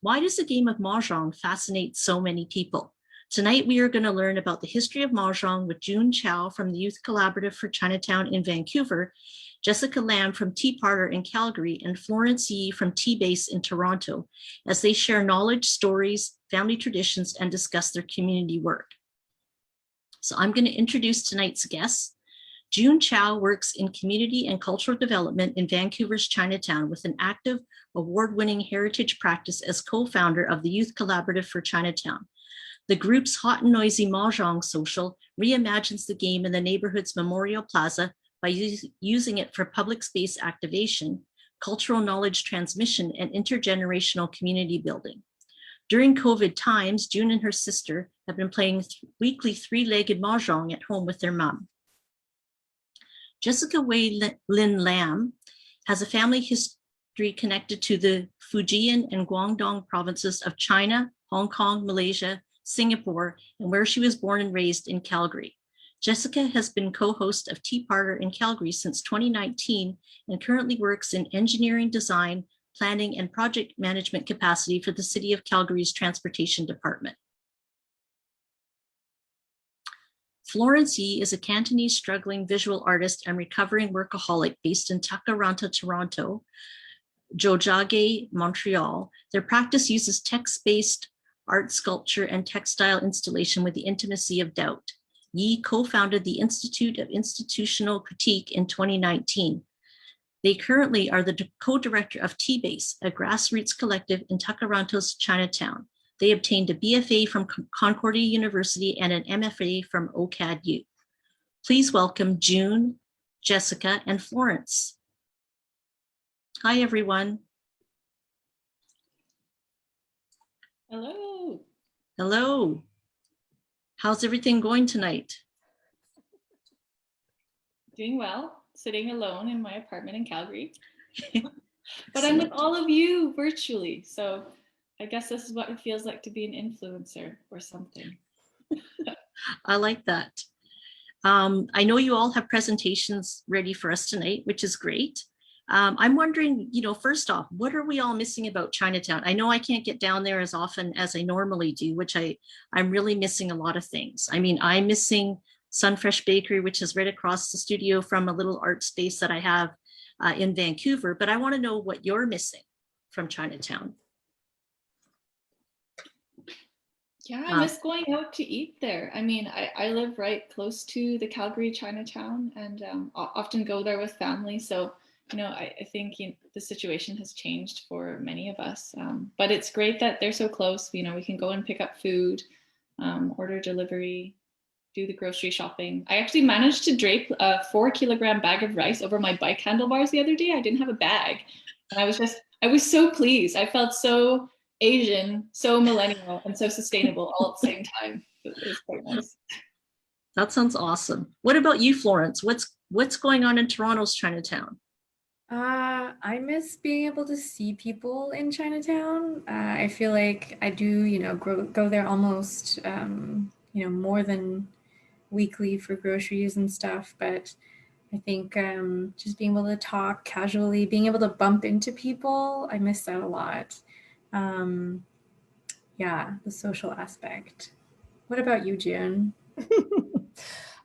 Why does the game of Mahjong fascinate so many people? Tonight, we are going to learn about the history of Mahjong with June Chow from the Youth Collaborative for Chinatown in Vancouver, Jessica Lamb from Tea Parlour in Calgary, and Florence Yee from Tea Base in Toronto, as they share knowledge, stories, family traditions, and discuss their community work. So I'm going to introduce tonight's guests. June Chow works in community and cultural development in Vancouver's Chinatown with an active, award-winning heritage practice as co-founder of the Youth Collaborative for Chinatown. The group's hot and noisy Mahjong social reimagines the game in the neighborhood's Memorial Plaza by using it for public space activation, cultural knowledge transmission, and intergenerational community building. During COVID times, June and her sister have been playing weekly three-legged Mahjong at home with their mom. Jessica Wei Lin Lam has a family history connected to the Fujian and Guangdong provinces of China, Hong Kong, Malaysia, Singapore, and where she was born and raised in Calgary. Jessica has been co-host of Tea Parlour in Calgary since 2019 and currently works in engineering design, planning, and project management capacity for the City of Calgary's Transportation Department. Florence Yee is a Cantonese struggling visual artist and recovering workaholic based in Takaranta, Toronto, Jojage, Montreal. Their practice uses text-based art sculpture and textile installation with the intimacy of doubt. Yee co-founded the Institute of Institutional Critique in 2019. They currently are the co-director of Tea Base, a grassroots collective in Takaranto's Chinatown. They obtained a BFA from Concordia University and an MFA from OCAD-U. Please welcome June, Jessica, and Florence. Hi, everyone. Hello. Hello. How's everything going tonight? Doing well, sitting alone in my apartment in Calgary. But I'm with all of you virtually, so I guess this is what it feels like to be an influencer or something. I like that. I know you all have presentations ready for us tonight, which is great. I'm wondering, first off, what are we all missing about Chinatown? I know I can't get down there as often as I normally do, which I'm really missing a lot of things. I mean, I'm missing Sunfresh Bakery, which is right across the studio from a little art space that I have in Vancouver, but I want to know what you're missing from Chinatown. Yeah, I miss going out to eat there. I mean, I live right close to the Calgary Chinatown and often go there with family. So, I think the situation has changed for many of us. But it's great that they're so close. We can go and pick up food, order delivery, do the grocery shopping. I actually managed to drape a 4-kilogram bag of rice over my bike handlebars the other day. I didn't have a bag. And I was so pleased. I felt so Asian, so millennial, and so sustainable all at the same time. It was quite nice. That sounds awesome. What about you, Florence? What's going on in Toronto's Chinatown? I miss being able to see people in Chinatown. I feel like I do, go there almost, more than weekly for groceries and stuff. But I think just being able to talk casually, being able to bump into people, I miss that a lot. Yeah, the social aspect. What about you, June?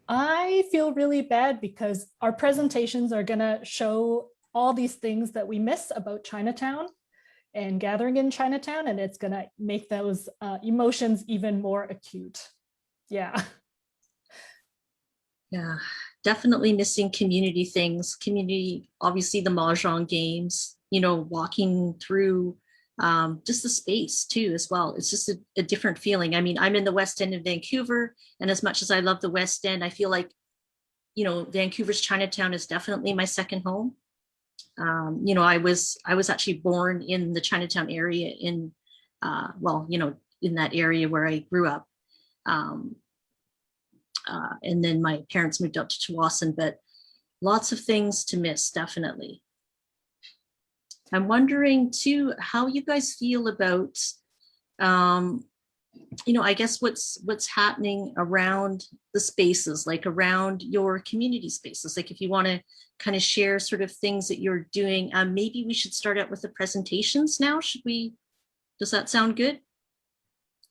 I feel really bad because our presentations are going to show all these things that we miss about Chinatown and gathering in Chinatown, and it's going to make those emotions even more acute. Yeah. Yeah, definitely missing community things. Community, obviously the Mahjong games, walking through just the space too as well. It's just a different feeling. I mean, I'm in the West End of Vancouver, and as much as I love the West End, I feel like, Vancouver's Chinatown is definitely my second home. I was actually born in the Chinatown area in that area where I grew up. And then my parents moved up to Tsawwassen, but lots of things to miss, definitely. I'm wondering too, how you guys feel about, I guess what's happening around the spaces, like around your community spaces. Like if you want to kind of share sort of things that you're doing, maybe we should start out with the presentations now. Should we Does that sound good?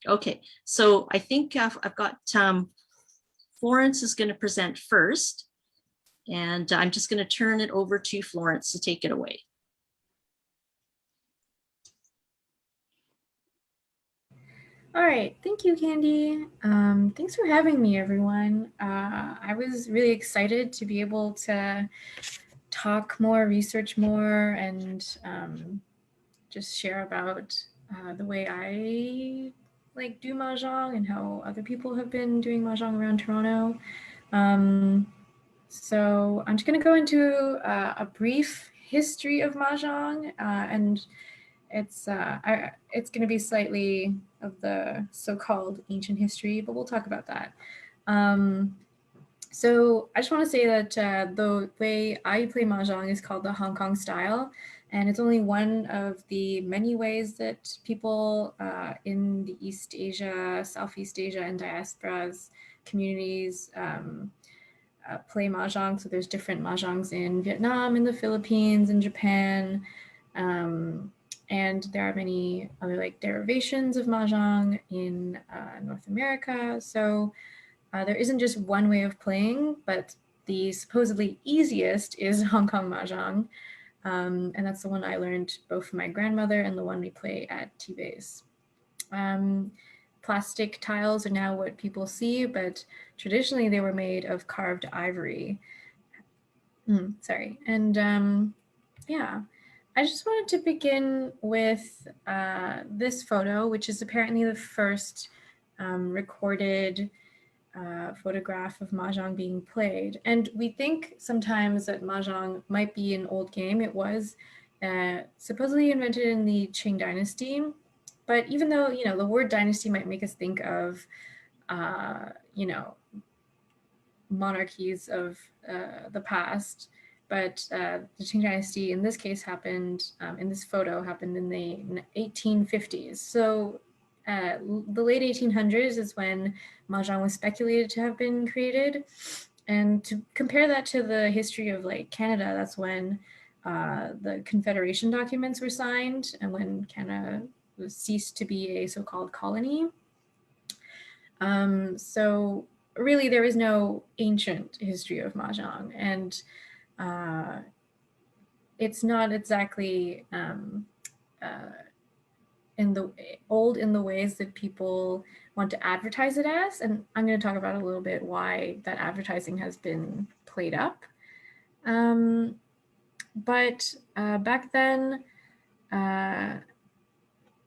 Okay, so I think I've got Florence is going to present first, and I'm just going to turn it over to Florence to take it away. All right, thank you, Candy. Thanks for having me, everyone. I was really excited to be able to talk more, research more, and just share about the way I do Mahjong and how other people have been doing Mahjong around Toronto. So I'm just going to go into a brief history of Mahjong, and it's going to be slightly of the so-called ancient history, but we'll talk about that. So I just want to say that the way I play Mahjong is called the Hong Kong style, and it's only one of the many ways that people in the East Asia, Southeast Asia, and diasporas communities play Mahjong. So there's different Mahjongs in Vietnam, in the Philippines, in Japan, and there are many other derivations of Mahjong in North America. So there isn't just one way of playing, but the supposedly easiest is Hong Kong Mahjong. And that's the one I learned both from my grandmother and the one we play at T-Base. Plastic tiles are now what people see, but traditionally they were made of carved ivory. Sorry. And yeah, I just wanted to begin with this photo, which is apparently the first recorded photograph of Mahjong being played. And we think sometimes that Mahjong might be an old game. It was supposedly invented in the Qing dynasty. But even though, the word dynasty might make us think of, monarchies of the past, but the Qing dynasty in this case happened, in this photo, happened in the 1850s. So the late 1800s is when Mahjong was speculated to have been created. And to compare that to the history of Canada, that's when the Confederation documents were signed and when Canada ceased to be a so-called colony. So really there is no ancient history of Mahjong, and it's not exactly in the ways that people want to advertise it as. And I'm going to talk about a little bit why that advertising has been played up. But back then,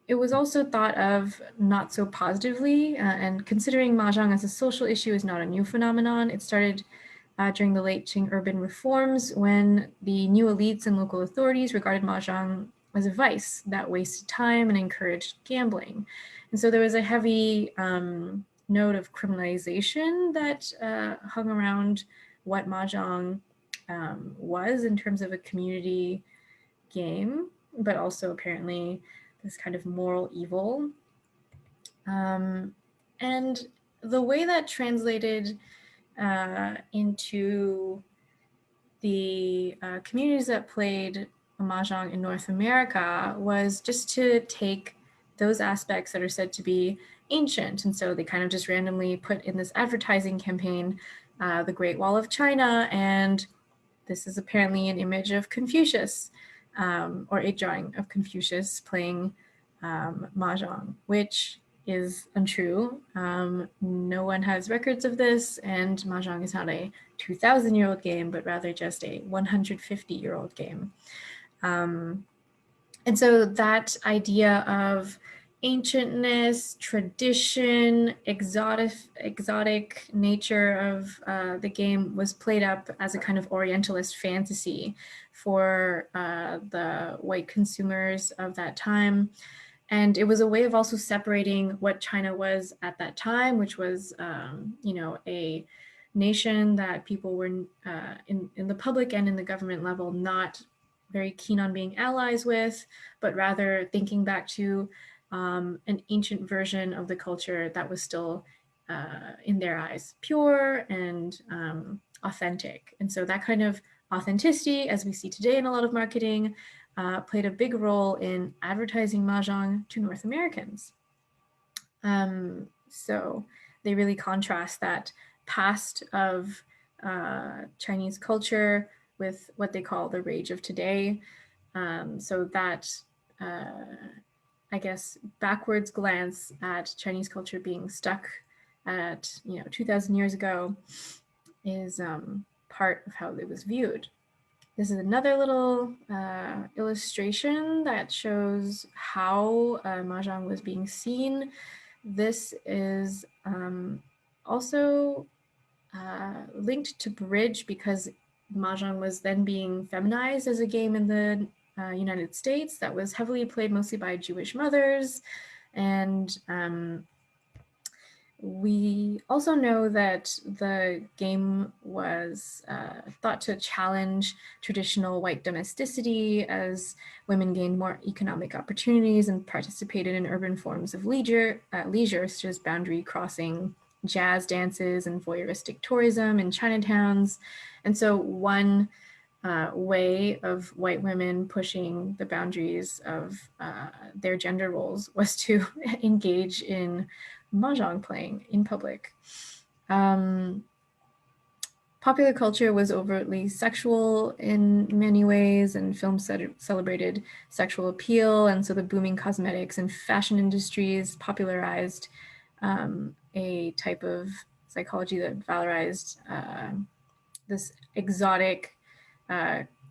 it was also thought of not so positively, and considering Mahjong as a social issue is not a new phenomenon. It started during the late Qing urban reforms when the new elites and local authorities regarded Mahjong as a vice that wasted time and encouraged gambling. And so there was a heavy note of criminalization that hung around what Mahjong was in terms of a community game, but also apparently this kind of moral evil. And the way that translated into the communities that played Mahjong in North America was just to take those aspects that are said to be ancient. And so they kind of just randomly put in this advertising campaign, the Great Wall of China, and this is apparently an image of Confucius, or a drawing of Confucius playing Mahjong, which is untrue. No one has records of this, and Mahjong is not a 2,000-year-old game, but rather just a 150-year-old game. And so that idea of ancientness, tradition, exotic nature of the game was played up as a kind of Orientalist fantasy for the white consumers of that time. And it was a way of also separating what China was at that time, which was, a nation that people were in the public and in the government level not very keen on being allies with, but rather thinking back to an ancient version of the culture that was still, in their eyes, pure and authentic. And so that kind of authenticity, as we see today in a lot of marketing, played a big role in advertising Mahjong to North Americans. So they really contrast that past of Chinese culture with what they call the rage of today. So that, I guess, backwards glance at Chinese culture being stuck at 2,000 years ago is part of how it was viewed. This is another little illustration that shows how Mahjong was being seen. This is also linked to bridge because Mahjong was then being feminized as a game in the United States that was heavily played mostly by Jewish mothers. And we also know that the game was thought to challenge traditional white domesticity as women gained more economic opportunities and participated in urban forms of leisure such as boundary crossing jazz dances and voyeuristic tourism in Chinatowns. And so one way of white women pushing the boundaries of their gender roles was to engage in Mahjong playing in public. Popular culture was overtly sexual in many ways, and films celebrated sexual appeal. And so the booming cosmetics and fashion industries popularized a type of psychology that valorized this exotic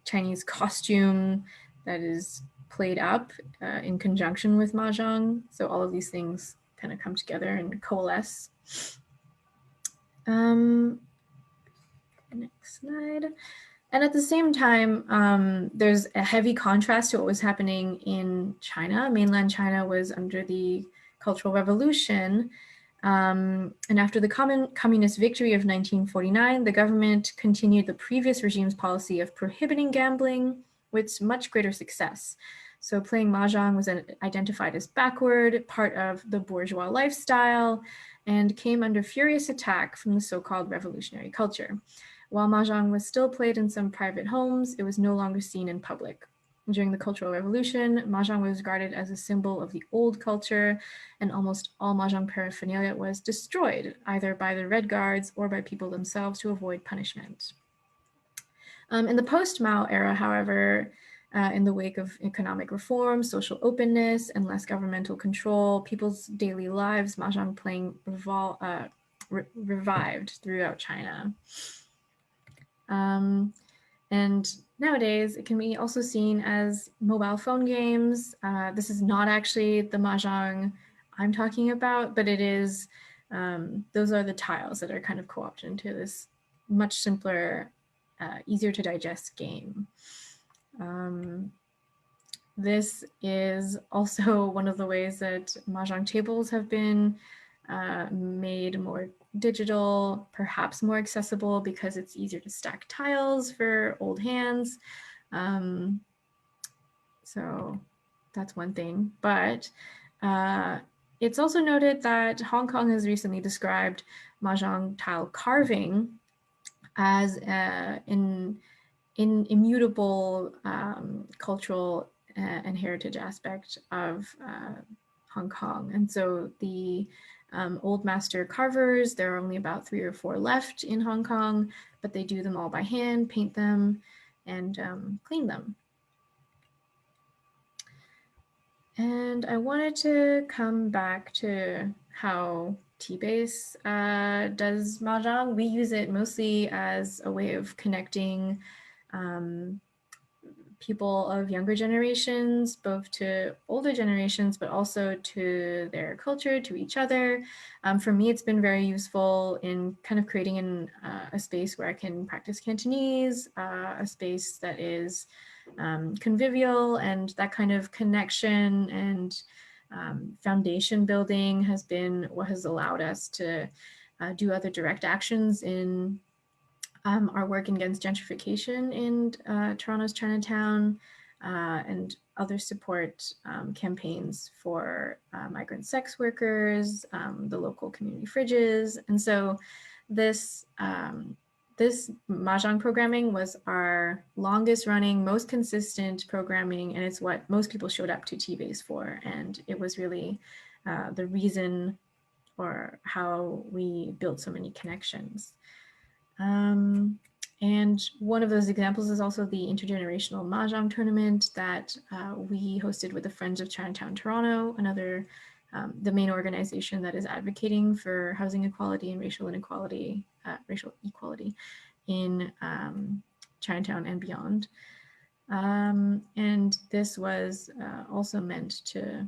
Chinese costume that is played up in conjunction with Mahjong. So all of these things kind of come together and coalesce. Next slide. And at the same time, there's a heavy contrast to what was happening in China. Mainland China was under the Cultural Revolution. And after the communist victory of 1949, the government continued the previous regime's policy of prohibiting gambling with much greater success. So playing Mahjong was identified as backward, part of the bourgeois lifestyle, and came under furious attack from the so-called revolutionary culture. While Mahjong was still played in some private homes, it was no longer seen in public. During the Cultural Revolution, Mahjong was regarded as a symbol of the old culture, and almost all Mahjong paraphernalia was destroyed, either by the Red Guards or by people themselves to avoid punishment. In the post-Mao era, however, in the wake of economic reform, social openness, and less governmental control, people's daily lives, Mahjong playing revived throughout China. And nowadays, it can be also seen as mobile phone games. This is not actually the Mahjong I'm talking about, but it is, those are the tiles that are kind of co-opted into this much simpler, easier to digest game. This is also one of the ways that Mahjong tables have been made more digital, perhaps more accessible because it's easier to stack tiles for old hands. So that's one thing, but it's also noted that Hong Kong has recently described Mahjong tile carving as an immutable cultural and heritage aspect of Hong Kong. And so the old master carvers, there are only about 3 or 4 left in Hong Kong, but they do them all by hand, paint them, and clean them. And I wanted to come back to how T-Base does Mahjong. We use it mostly as a way of connecting people of younger generations, both to older generations, but also to their culture, to each other. For me, it's been very useful in kind of creating a space where I can practice Cantonese, a space that is convivial, and that kind of connection and foundation building has been what has allowed us to do other direct actions in our work against gentrification in Toronto's Chinatown and other support campaigns for migrant sex workers, the local community fridges. And so this this Mahjong programming was our longest running, most consistent programming, and it's what most people showed up to T-Base for. And it was really the reason or how we built so many connections. And one of those examples is also the Intergenerational Mahjong tournament that we hosted with the Friends of Chinatown Toronto, another the main organization that is advocating for housing equality and racial equality in Chinatown and beyond. And this was also meant to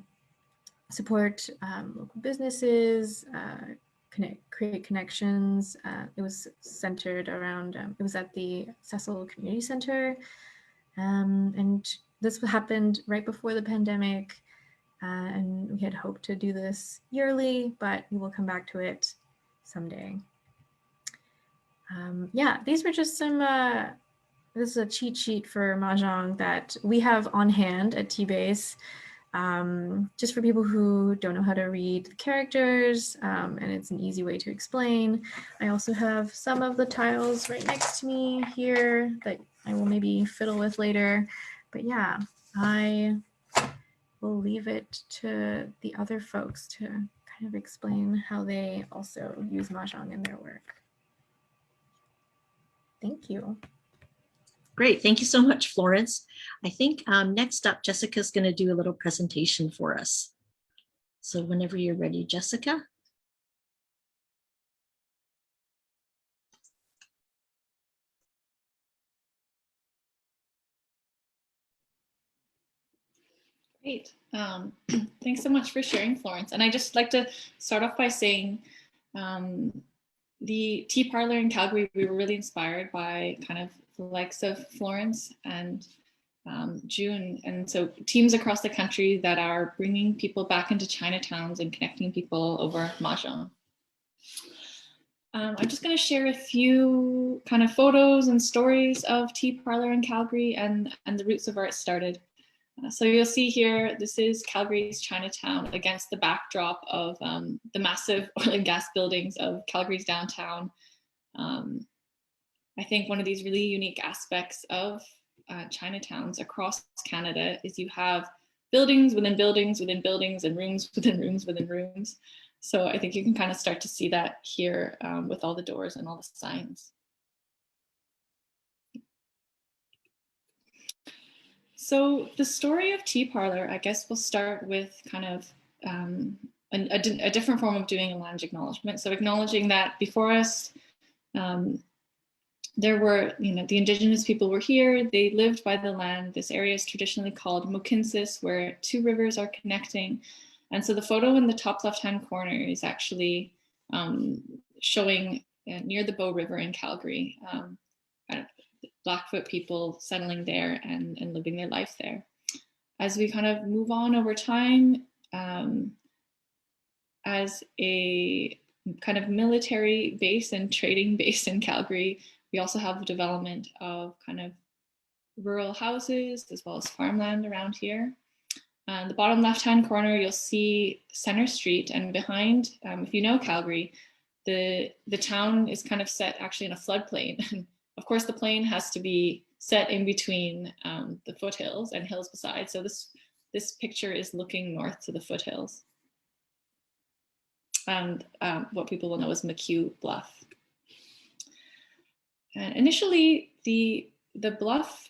support local businesses, create connections. It was centered around, it was at the Cecil Community Center. And this happened right before the pandemic. And we had hoped to do this yearly, but we will come back to it someday. Yeah, these were just some, this is a cheat sheet for Mahjong that we have on hand at T-Base, just for people who don't know how to read the characters, and it's an easy way to explain. I also have some of the tiles right next to me here that I will maybe fiddle with later. But yeah, I will leave it to the other folks to kind of explain how they also use Mahjong in their work. Thank you. Great, thank you so much, Florence. I think next up, Jessica's going to do a little presentation for us. So whenever you're ready, Jessica. Great. Thanks so much for sharing, Florence. And I just like to start off by saying the Tea Parlour in Calgary, we were really inspired by kind of the likes of Florence and June. And so teams across the country that are bringing people back into Chinatowns and connecting people over Mahjong. I'm just going to share a few kind of photos and stories of Tea Parlour in Calgary and the roots of where it started. So you'll see here, this is Calgary's Chinatown against the backdrop of the massive oil and gas buildings of Calgary's downtown. I think one of these really unique aspects of Chinatowns across Canada is you have buildings within buildings within buildings and rooms within rooms within rooms. So I think you can kind of start to see that here with all the doors and all the signs. So the story of Tea Parlour, I guess we'll start with kind of a different form of doing a land acknowledgement. So acknowledging that before us, there were, the Indigenous people were here, they lived by the land. This area is traditionally called Mokinsis, where two rivers are connecting. And so the photo in the top left-hand corner is actually showing near the Bow River in Calgary, kind of Blackfoot people settling there and living their life there. As we kind of move on over time, as a kind of military base and trading base in Calgary, we also have the development of kind of rural houses as well as farmland around here. The bottom left-hand corner, you'll see Center Street, and behind, if you know Calgary, the town is kind of set actually in a floodplain. Of course, the plain has to be set in between the foothills and hills beside. So this picture is looking north to the foothills. And what people will know as McHugh Bluff. And initially, the bluff,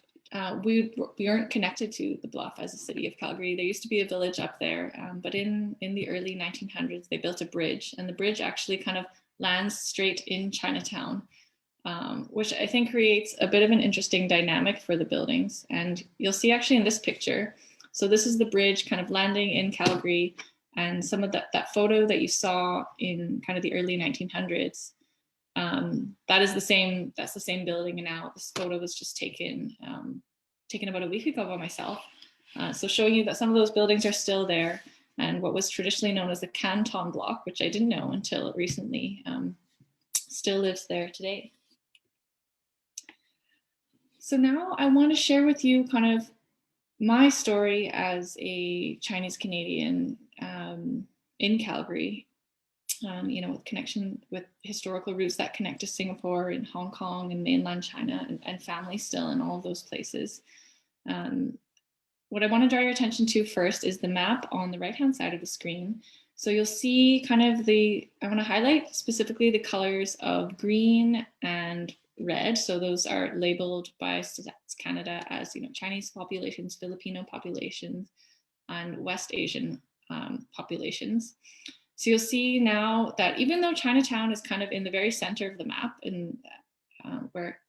we aren't connected to the bluff as a city of Calgary. There used to be a village up there, but in the early 1900s, they built a bridge, and the bridge actually kind of lands straight in Chinatown. Which I think creates a bit of an interesting dynamic for the buildings. And you'll see actually in this picture, so this is the bridge kind of landing in Calgary, and some of that photo that you saw in kind of the early 1900s, that's the same building. And now this photo was just taken about a week ago by myself. So showing you that some of those buildings are still there, and what was traditionally known as the Canton Block, which I didn't know until recently, still lives there today. So now I want to share with you kind of my story as a Chinese Canadian in Calgary. with connection with historical roots that connect to Singapore and Hong Kong and mainland China, and family still in all of those places. What I want to draw your attention to first is the map on the right-hand side of the screen. So you'll see kind of I want to highlight specifically the colors of green and red. So those are labeled by Stats Canada as, Chinese populations, Filipino populations, and West Asian populations. So you'll see now that even though Chinatown is kind of in the very center of the map, and where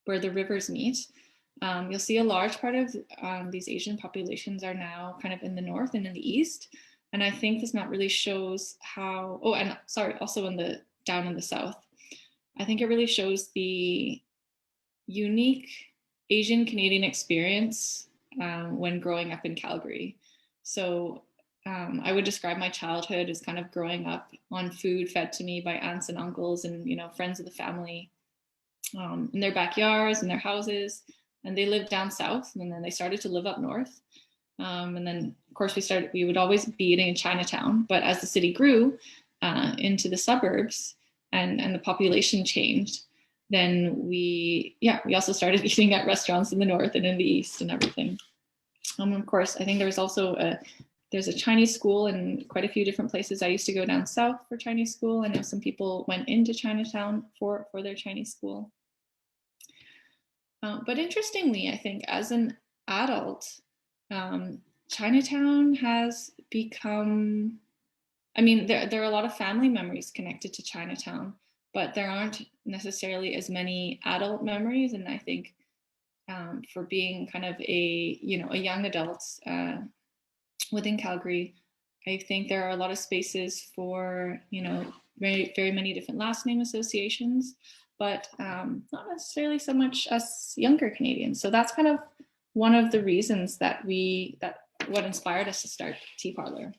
the rivers meet, you'll see a large part of these Asian populations are now kind of in the north and in the east. And I think this map really shows how, also down in the south. I think it really shows the unique Asian Canadian experience when growing up in Calgary. So I would describe my childhood as kind of growing up on food fed to me by aunts and uncles and, friends of the family in their backyards and their houses. And they lived down south, and then they started to live up north. And then, of course, we would always be eating in Chinatown. But as the city grew into the suburbs and the population changed, then we also started eating at restaurants in the north and in the east and everything. Of course, I think there's also there's a Chinese school in quite a few different places. I used to go down south for Chinese school. I know some people went into Chinatown for their Chinese school. But interestingly, I think as an adult, Chinatown has become, there are a lot of family memories connected to Chinatown, but there aren't necessarily as many adult memories. And I think for being kind of a young adult within Calgary, I think there are a lot of spaces for, very, very many different last name associations, but not necessarily so much us younger Canadians. So that's kind of one of the reasons that what inspired us to start Tea Parlour.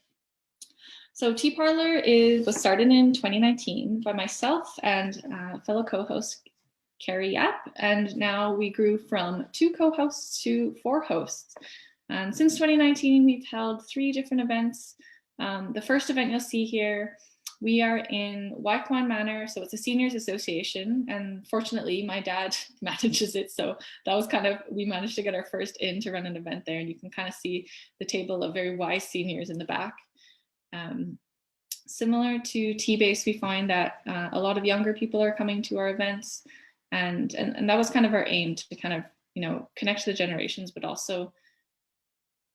So Tea Parlour was started in 2019 by myself and fellow co-host Carrie Yap, and now we grew from 2 co-hosts to 4 hosts. And since 2019, we've held 3 different events. The first event you'll see here, we are in Waikwan Manor, so it's a seniors association, and fortunately my dad manages it, so that was we managed to get our first in to run an event there, and you can kind of see the table of very wise seniors in the back. Similar to T-Base, we find that a lot of younger people are coming to our events, and that was kind of our aim, to kind of connect to the generations, but also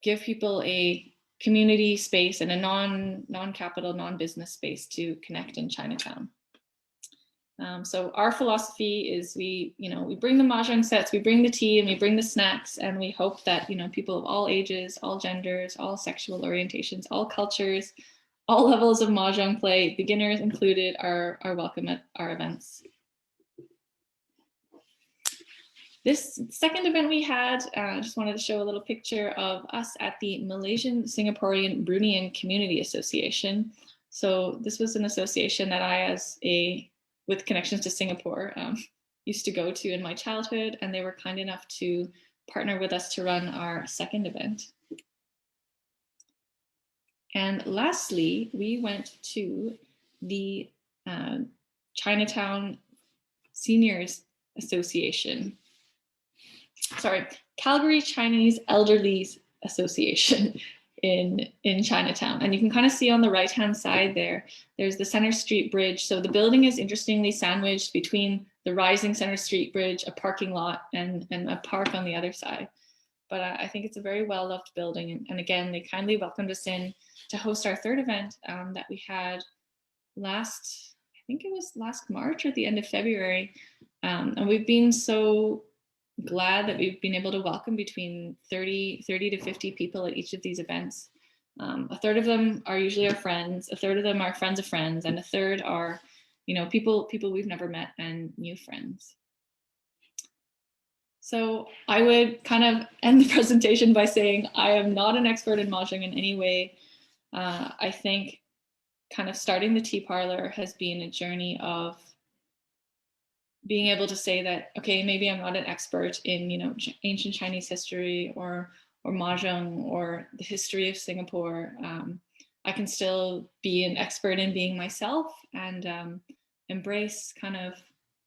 give people a community space and a non-capital, non-business space to connect in Chinatown. So our philosophy is we bring the mahjong sets, we bring the tea, and we bring the snacks, and we hope that people of all ages, all genders, all sexual orientations, all cultures, all levels of mahjong play, beginners included, are welcome at our events. This second event we had, just wanted to show a little picture of us at the Malaysian Singaporean Brunian Community Association. So this was an association that with connections to Singapore, used to go to in my childhood, and they were kind enough to partner with us to run our second event. And lastly, we went to the Chinatown Seniors Association. Calgary Chinese Elderly Association in Chinatown. And you can kind of see on the right-hand side there's the Center Street Bridge. So the building is interestingly sandwiched between the rising Center Street Bridge, a parking lot, and a park on the other side. But I think it's a very well-loved building. And again, they kindly welcomed us in to host our third event that we had I think it was last March or at the end of February. And we've been so glad that we've been able to welcome between 30 to 50 people at each of these events. A third of them are usually our friends, a third of them are friends of friends, and a third are, people we've never met and new friends. So I would kind of end the presentation by saying I am not an expert in mahjong in any way. I think kind of starting the Tea Parlour has been a journey of being able to say that, okay, maybe I'm not an expert in, ancient Chinese history or mahjong or the history of Singapore, I can still be an expert in being myself and embrace kind of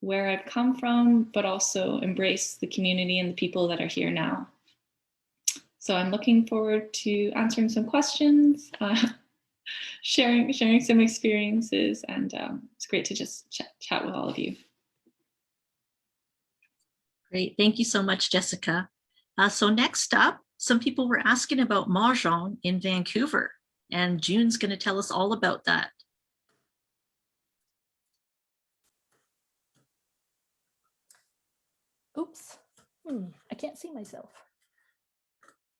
where I've come from, but also embrace the community and the people that are here now. So I'm looking forward to answering some questions, sharing some experiences, and it's great to just chat with all of you. Great. Thank you so much, Jessica. So next up, some people were asking about Mahjong in Vancouver, and June's going to tell us all about that. Oops, I can't see myself.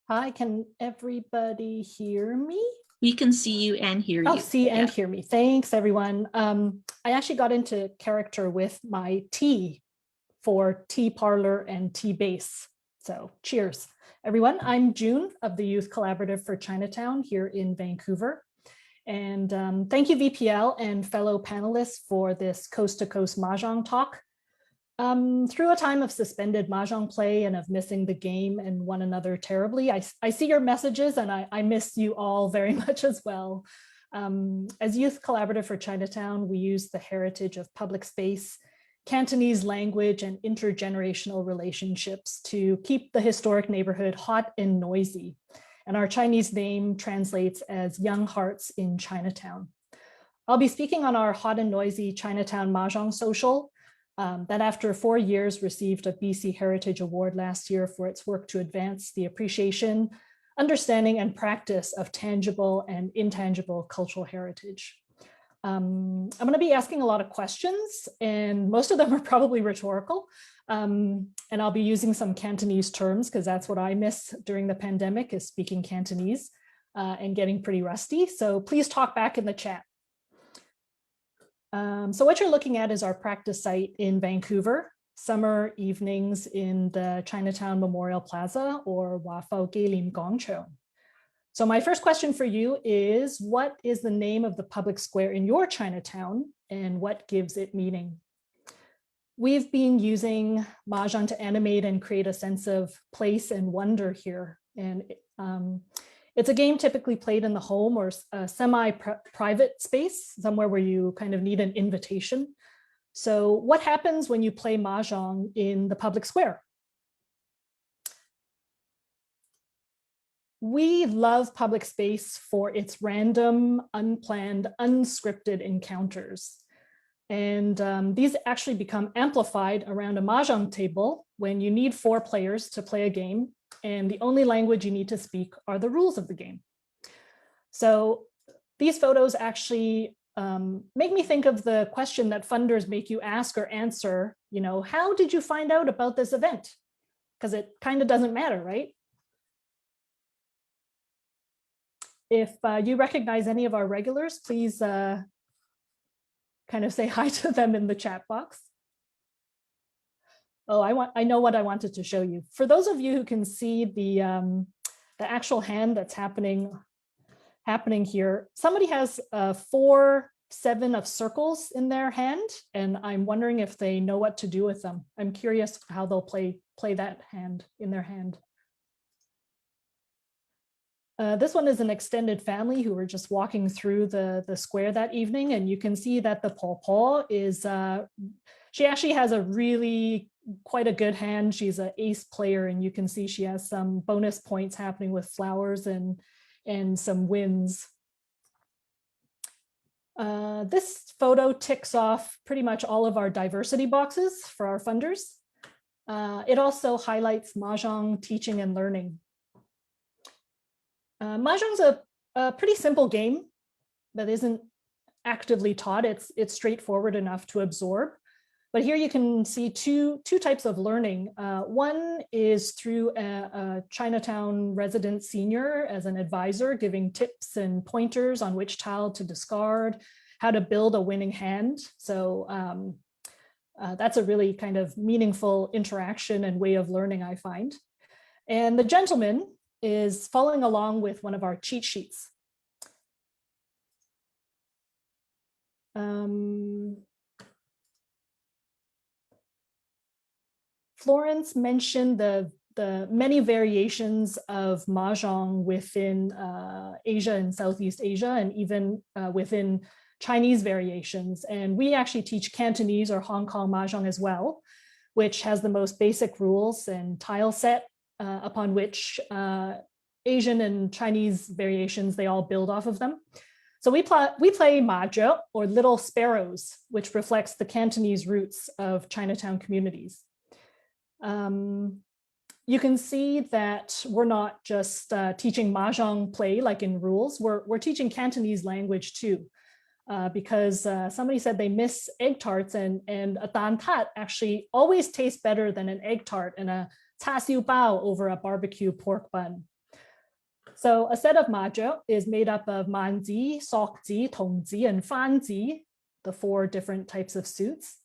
Hi, can everybody hear me? We can see you and hear you. Oh, see and hear me. Thanks, everyone. I actually got into character with my T for Tea Parlour and Tea Base. So cheers, everyone. I'm June of the Youth Collaborative for Chinatown here in Vancouver. And thank you, VPL and fellow panelists, for this coast-to-coast Mahjong talk. Through a time of suspended Mahjong play and of missing the game and one another terribly, I see your messages and I miss you all very much as well. As Youth Collaborative for Chinatown, we use the heritage of public space, Cantonese language, and intergenerational relationships to keep the historic neighborhood hot and noisy. And our Chinese name translates as Young Hearts in Chinatown. I'll be speaking on our hot and noisy Chinatown Mahjong Social, that after 4 years received a BC Heritage Award last year for its work to advance the appreciation, understanding, and practice of tangible and intangible cultural heritage. I'm going to be asking a lot of questions, and most of them are probably rhetorical. And I'll be using some Cantonese terms because that's what I miss during the pandemic, is speaking Cantonese and getting pretty rusty. So please talk back in the chat. So what you're looking at is our practice site in Vancouver, summer evenings in the Chinatown Memorial Plaza, or Wafao Gelim Gongcho. So my first question for you is, what is the name of the public square in your Chinatown and what gives it meaning? We've been using Mahjong to animate and create a sense of place and wonder here. And it's a game typically played in the home or a semi-private space, somewhere where you kind of need an invitation. So what happens when you play Mahjong in the public square? We love public space for its random, unplanned, unscripted encounters. And these actually become amplified around a Mahjong table when you need 4 players to play a game, and the only language you need to speak are the rules of the game. So these photos actually make me think of the question that funders make you ask or answer, you know, how did you find out about this event? Because it kind of doesn't matter, right? If you recognize any of our regulars, please kind of say hi to them in the chat box. Oh, I know what I wanted to show you. For those of you who can see the actual hand that's happening here, somebody has 4 7 of circles in their hand, and I'm wondering if they know what to do with them. I'm curious how they'll play that hand in their hand. This one is an extended family who were just walking through the square that evening, and you can see that the Paw is, she actually has quite a good hand. She's an ace player, and you can see she has some bonus points happening with flowers and some wins. This photo ticks off pretty much all of our diversity boxes for our funders. It also highlights Mahjong teaching and learning. Mahjong's a pretty simple game that isn't actively taught. It's straightforward enough to absorb. But here you can see two types of learning. One is through a Chinatown resident senior as an advisor, giving tips and pointers on which tile to discard, how to build a winning hand. So that's a really kind of meaningful interaction and way of learning, I find. And the gentleman is following along with one of our cheat sheets. Florence mentioned the the many variations of Mahjong within Asia and Southeast Asia, and even within Chinese variations. And we actually teach Cantonese or Hong Kong Mahjong as well, which has the most basic rules and tile set upon which Asian and Chinese variations, they all build off of them. So we play Mahjong, or little sparrows, which reflects the Cantonese roots of Chinatown communities. You can see that we're not just teaching Mahjong play like in rules, we're teaching Cantonese language too, because somebody said they miss egg tarts, and a dan tat actually always tastes better than an egg tart and a char siu bao over a barbecue pork bun. So a set of Mahjong is made up of manji, sokji, tongji, and fanji, the 4 different types of suits.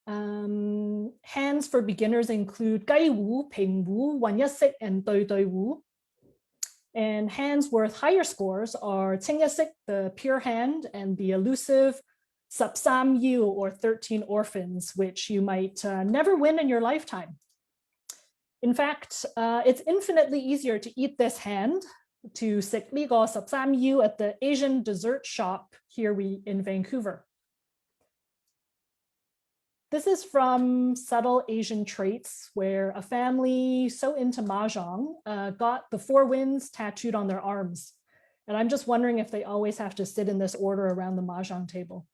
Hands for beginners include Gai Wu, Ping Wu, Wan Yasik, and Doi Doi Wu. And hands worth higher scores are Qing Yasik, the pure hand, and the elusive Sapsam Yu, or 13 orphans, which you might never win in your lifetime. In fact, it's infinitely easier to eat this hand, to Sik Li Go Sapsam Yu, at the Asian dessert shop here in Vancouver. This is from Subtle Asian Traits, where a family so into Mahjong got the 4 winds tattooed on their arms. And I'm just wondering if they always have to sit in this order around the Mahjong table.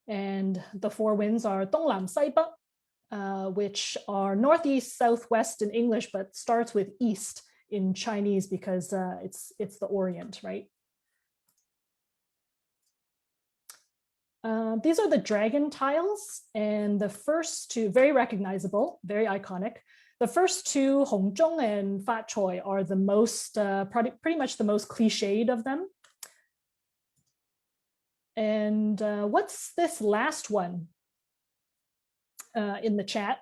And the 4 winds are Dong Lam Sai Ba, which are northeast, southwest in English, but starts with east in Chinese because it's the Orient, right? These are the dragon tiles, and the first 2, very recognizable, very iconic. The first 2, Hong Zhong and Fat Choi, are the most, pretty much the most cliched of them. And what's this last one in the chat?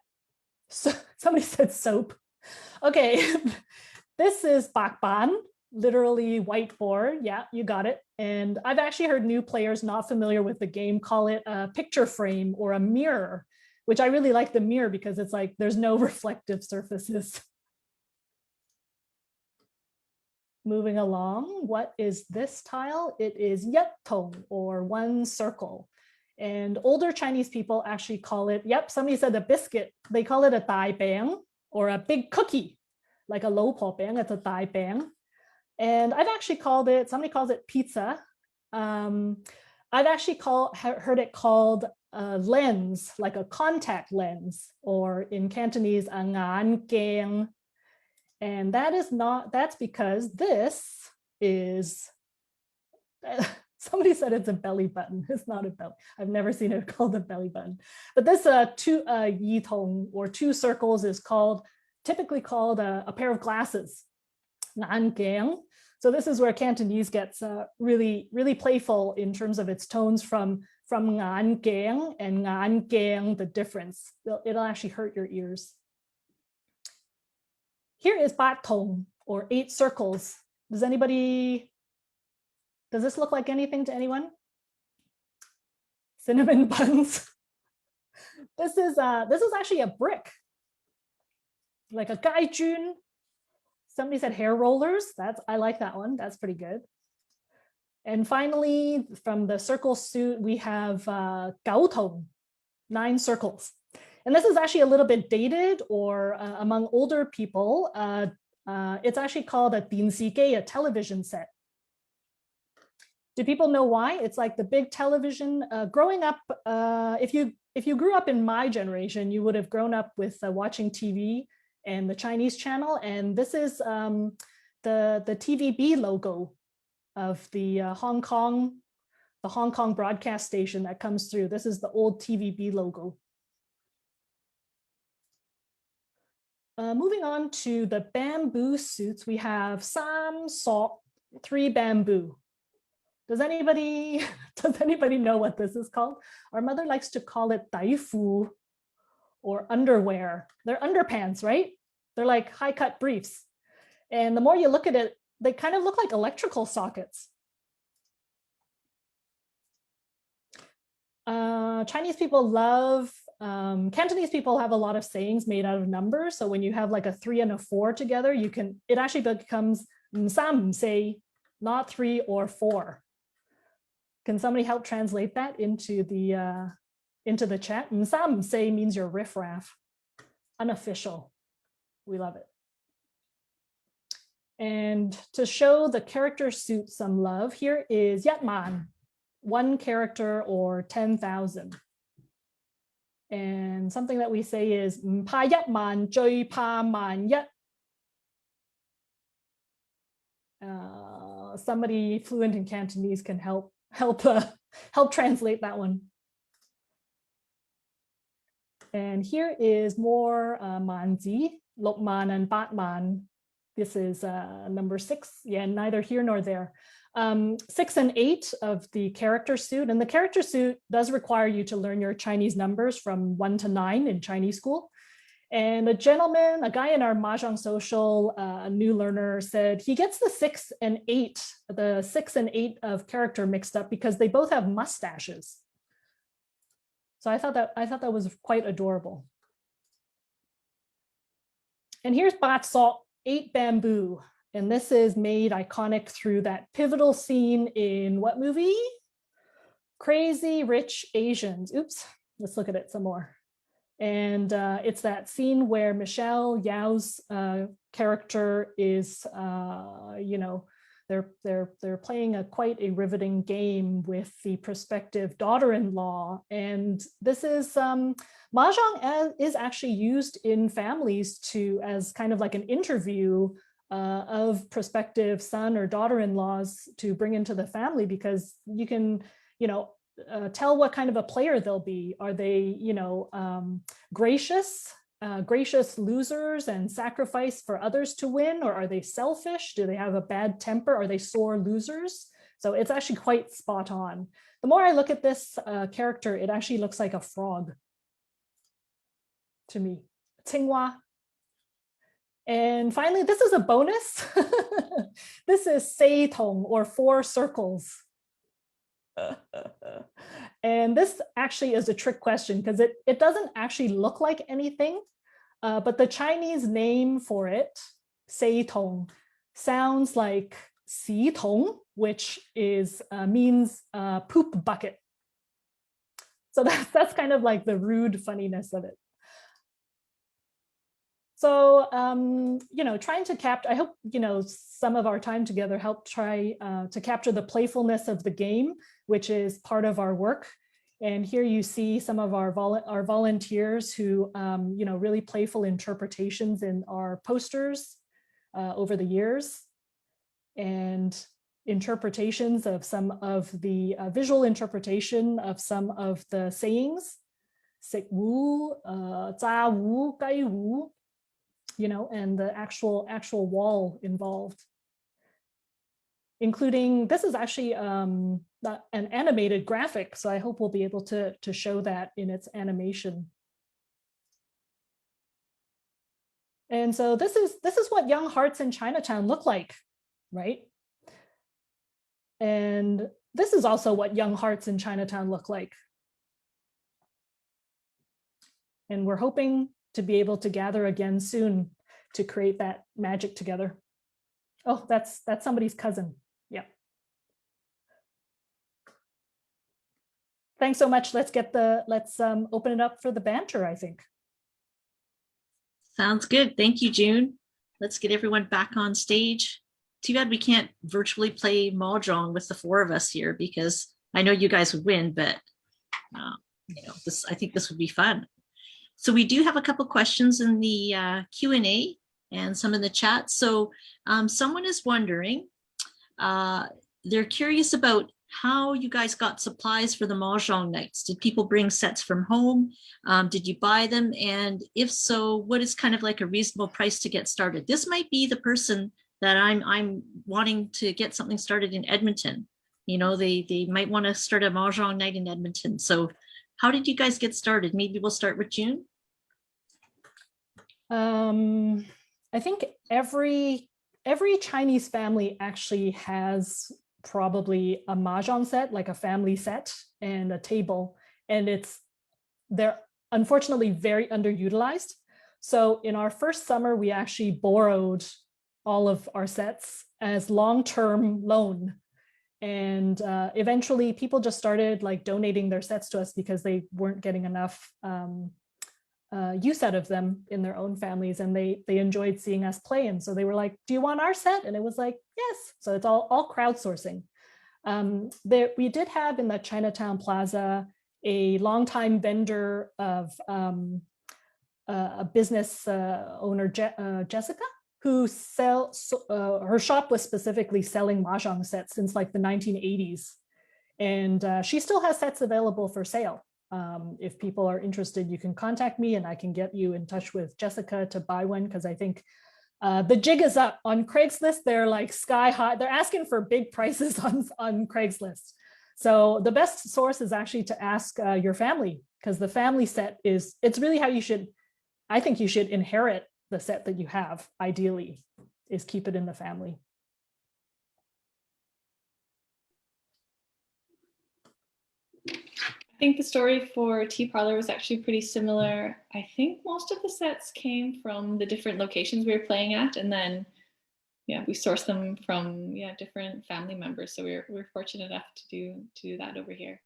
So, somebody said soap. Okay, this is Bak Ban, literally whiteboard. Yeah, you got it. And I've actually heard new players not familiar with the game call it a picture frame or a mirror, which I really like the mirror because it's like there's no reflective surfaces. Moving along, what is this tile? It is yet tong, or 1 circle. And older Chinese people actually call it, yep, somebody said a biscuit. They call it a dai bang, or a big cookie, like a lo po bang, it's a dai bang. And I've actually called it, somebody calls it pizza. I've actually heard it called a lens, like a contact lens, or in Cantonese, a ngan gang. And that's because this is, somebody said it's a belly button. It's not a belly. I've never seen it called a belly button. But this 2 yi tong, or 2 circles, is typically called a pair of glasses. Ngan gang. So this is where Cantonese gets really, really playful in terms of its tones from ngan gang and ngan gang, the difference. It'll actually hurt your ears. Here is Bat Tong, or 8 circles. Does this look like anything to anyone? Cinnamon buns. This is actually a brick, like a gaijun. Somebody said hair rollers. I like that one. That's pretty good. And finally, from the circle suit, we have gao tong, 9 circles. And this is actually a little bit dated, or among older people, it's actually called a dinsigei, a television set. Do people know why? It's like the big television. Growing up, if you grew up in my generation, you would have grown up with watching TV and the Chinese channel. And this is the TVB logo of the Hong Kong broadcast station that comes through. This is the old TVB logo. Moving on to the bamboo suits, we have Sam, Sok, 3 bamboo. Does anybody know what this is called? Our mother likes to call it daifu, or underwear. They're underpants, right? They're like high-cut briefs. And the more you look at it, they kind of look like electrical sockets. Chinese people love, Cantonese people have a lot of sayings made out of numbers. So when you have like a 3 and a 4 together, it actually becomes sam say, not 3 or 4. Can somebody help translate that into the chat? Sam say means you're riffraff, unofficial. We love it. And to show the character suit some love, here is Yatman, 1 character or 10,000. And something that we say is pa Yatman, Joy pa man yat. Somebody fluent in Cantonese can help translate that one. And here is more manzi, Lokman and Batman. This is number 6. Yeah, neither here nor there. 6 and 8 of the character suit. And the character suit does require you to learn your Chinese numbers from 1 to 9 in Chinese school. And a guy in our Mahjong social, a new learner, said he gets the 6 and 8 of character mixed up because they both have mustaches. So I thought that was quite adorable. And here's Bat Salt, 8 bamboo. And this is made iconic through that pivotal scene in what movie? Crazy Rich Asians. Oops, let's look at it some more. And it's that scene where Michelle Yao's character is, they're playing quite a riveting game with the prospective daughter-in-law. And this is Mahjong is actually used in families as kind of like an interview of prospective son or daughter-in-laws to bring into the family, because you can, tell what kind of a player they'll be. Are they, gracious losers and sacrifice for others to win? Or are they selfish? Do they have a bad temper? Are they sore losers? So it's actually quite spot on. The more I look at this character, it actually looks like a frog to me. Tsinghua. And finally, this is a bonus. This is Sei Tong, or 4 circles. And this actually is a trick question because it doesn't actually look like anything, but the Chinese name for it, Sei Tong, sounds like Xi Tong, which means poop bucket. So that's kind of like the rude funniness of it. So, trying to capture, I hope, some of our time together helped try to capture the playfulness of the game, which is part of our work. And here you see some of our volunteers who, really playful interpretations in our posters over the years, and interpretations of some of the visual interpretation of some of the sayings, Sik Wu, Za Wu, Gai Wu, and the actual wall involved. Including, this is actually an animated graphic, so I hope we'll be able to show that in its animation. And so this is what young hearts in Chinatown look like, right? And this is also what young hearts in Chinatown look like. And we're hoping to be able to gather again soon to create that magic together. Oh, that's somebody's cousin. Yeah. Thanks so much. Let's open it up for the banter, I think. Sounds good. Thank you, June. Let's get everyone back on stage. Too bad we can't virtually play Mahjong with the 4 of us here, because I know you guys would win, but I think this would be fun. So we do have a couple questions in the Q&A and some in the chat. So someone is wondering, they're curious about how you guys got supplies for the Mahjong nights. Did people bring sets from home? Did you buy them? And if so, what is kind of like a reasonable price to get started? This might be the person that I'm wanting to get something started in Edmonton. They might want to start a Mahjong night in Edmonton. So how did you guys get started? Maybe we'll start with June. I think every every Chinese family actually has probably a Mahjong set, like a family set and a table. And they're unfortunately very underutilized. So in our first summer, we actually borrowed all of our sets as long-term loan. And eventually people just started like donating their sets to us because they weren't getting enough use out of them in their own families, and they enjoyed seeing us play. And so they were like, do you want our set? And it was like, yes. So it's all crowdsourcing. We did have in the Chinatown Plaza a longtime vendor of a business owner, Jessica, who her shop was specifically selling Mahjong sets since like the 1980s. And she still has sets available for sale. If people are interested, you can contact me and I can get you in touch with Jessica to buy one, because I think the jig is up on Craigslist. They're like sky high. They're asking for big prices on Craigslist. So the best source is actually to ask your family, because the family set it's really how I think you should inherit the set that you have, ideally, is keep it in the family. I think the story for Tea Parlour was actually pretty similar. I think most of the sets came from the different locations we were playing at, and then we sourced them from different family members. So we're fortunate enough to do that over here.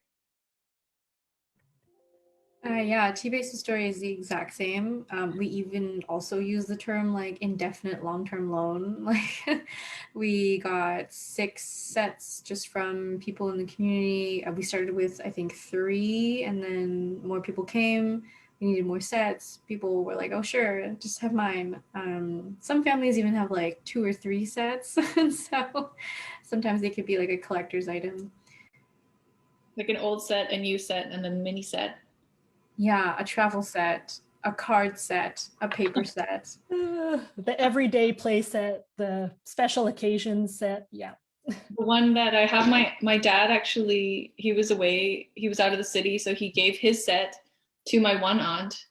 Tea-based story is the exact same. We even also use the term like indefinite long-term loan. Like we got 6 sets just from people in the community. We started with, I think, 3, and then more people came. We needed more sets. People were like, oh, sure, just have mine. Some families even have like 2 or 3 sets. And so sometimes they could be like a collector's item. Like an old set, a new set, and then a mini set. Yeah, a travel set, a card set, a paper set. The everyday play set, the special occasion set. Yeah. The one that I have, my dad actually, he was away, he was out of the city, so he gave his set to my one aunt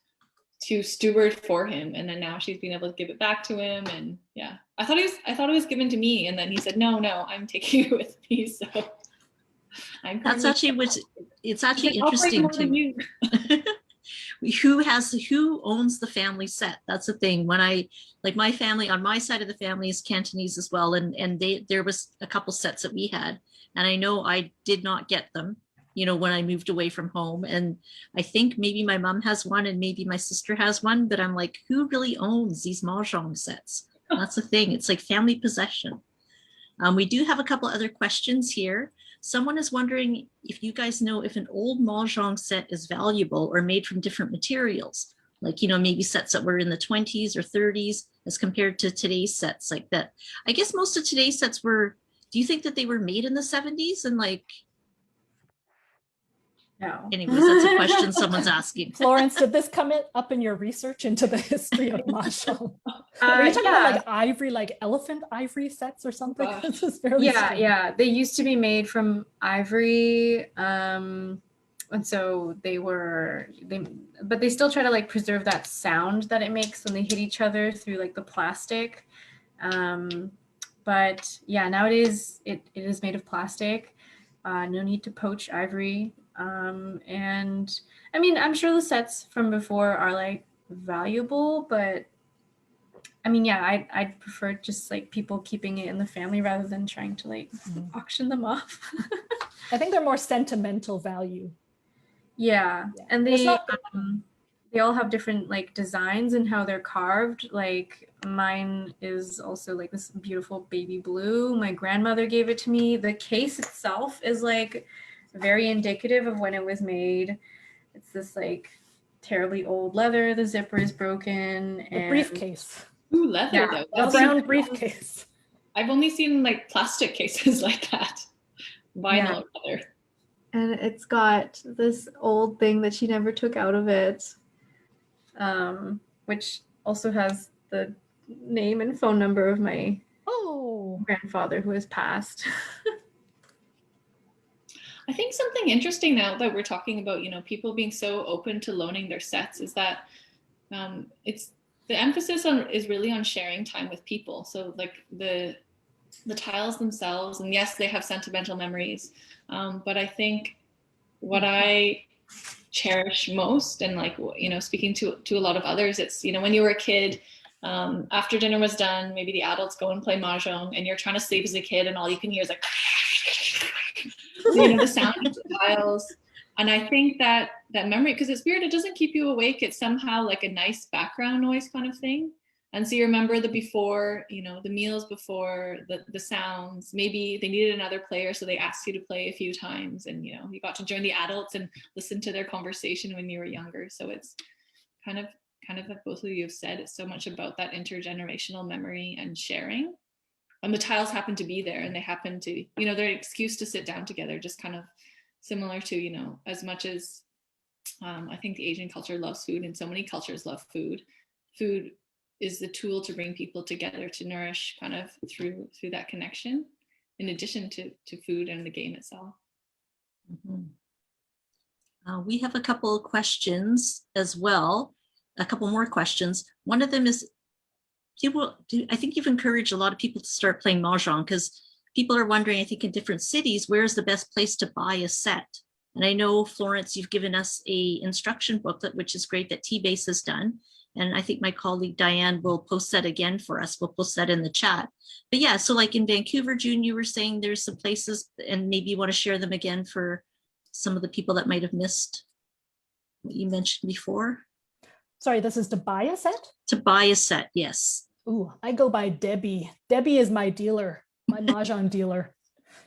to steward for him, and then now she's been able to give it back to him. And I thought it was given to me, and then he said, no, I'm taking it with me. So it's actually interesting to who owns the family set. That's the thing. When my family, on my side of the family is Cantonese as well, and there was a couple sets that we had, and I know I did not get them, when I moved away from home. And I think maybe my mom has one and maybe my sister has one, but I'm like, who really owns these Mahjong sets? That's the thing. It's like family possession. We do have a couple other questions here. Someone is wondering if you guys know if an old Mahjong set is valuable or made from different materials, like, maybe sets that were in the 20s or 30s as compared to today's sets like that. I guess most of today's sets do you think that they were made in the 70s and like? No. Anyways, that's a question someone's asking. Florence, did this come up in your research into the history of Mahjong? Are you talking about like ivory, like elephant ivory sets or something? This is fairly strange. They used to be made from ivory, and so but they still try to like preserve that sound that it makes when they hit each other through like the plastic. But nowadays it is made of plastic. No need to poach ivory. And I mean, I'm sure the sets from before are like valuable, but I mean, I'd prefer just like people keeping it in the family rather than trying to like auction them off. I think they're more sentimental value. And they all have different like designs and how they're carved. Like mine is also like this beautiful baby blue. My grandmother gave it to me. The case itself is like very indicative of when it was made. It's this like terribly old leather. The zipper is broken. The briefcase. Ooh, leather though. A brown briefcase. I've only seen like plastic cases like that. Vinyl leather. And it's got this old thing that she never took out of it, which also has the name and phone number of my grandfather who has passed. I think something interesting now that we're talking about, people being so open to loaning their sets is that emphasis is really on sharing time with people. So like the tiles themselves, and yes, they have sentimental memories, but I think what I cherish most, and like, you know, speaking to a lot of others, it's, you know, when you were a kid, after dinner was done, maybe the adults go and play Mahjong, and you're trying to sleep as a kid, and all you can hear is like, you know, the sound of the tiles. And I think that memory, because it's weird, it doesn't keep you awake. It's somehow like a nice background noise kind of thing. And so you remember the before, you know, the meals before, the sounds. Maybe they needed another player, so they asked you to play a few times, and, you know, you got to join the adults and listen to their conversation when you were younger. So it's kind of like both of you have said, it's so much about that intergenerational memory and sharing. And the tiles happen to be there, and they happen to, you know, they're an excuse to sit down together, just kind of similar to, you know, as much as I think the Asian culture loves food, and so many cultures love food. Food is the tool to bring people together, to nourish kind of through that connection, in addition to food and the game itself. We have a couple of questions as well, a couple more questions. One of them is, I think you've encouraged a lot of people to start playing Mahjong, because people are wondering, I think in different cities, where's the best place to buy a set? And I know, Florence, you've given us a instruction booklet, which is great, that T-Base has done. And I think my colleague Diane will post that again for us. We'll post that in the chat. But yeah, so like in Vancouver, June, you were saying there's some places, and maybe you want to share them again for some of the people that might have missed what you mentioned before. Sorry, this is to buy a set? To buy a set, yes. Ooh, I go by Debbie. Debbie is my dealer, my Mahjong dealer.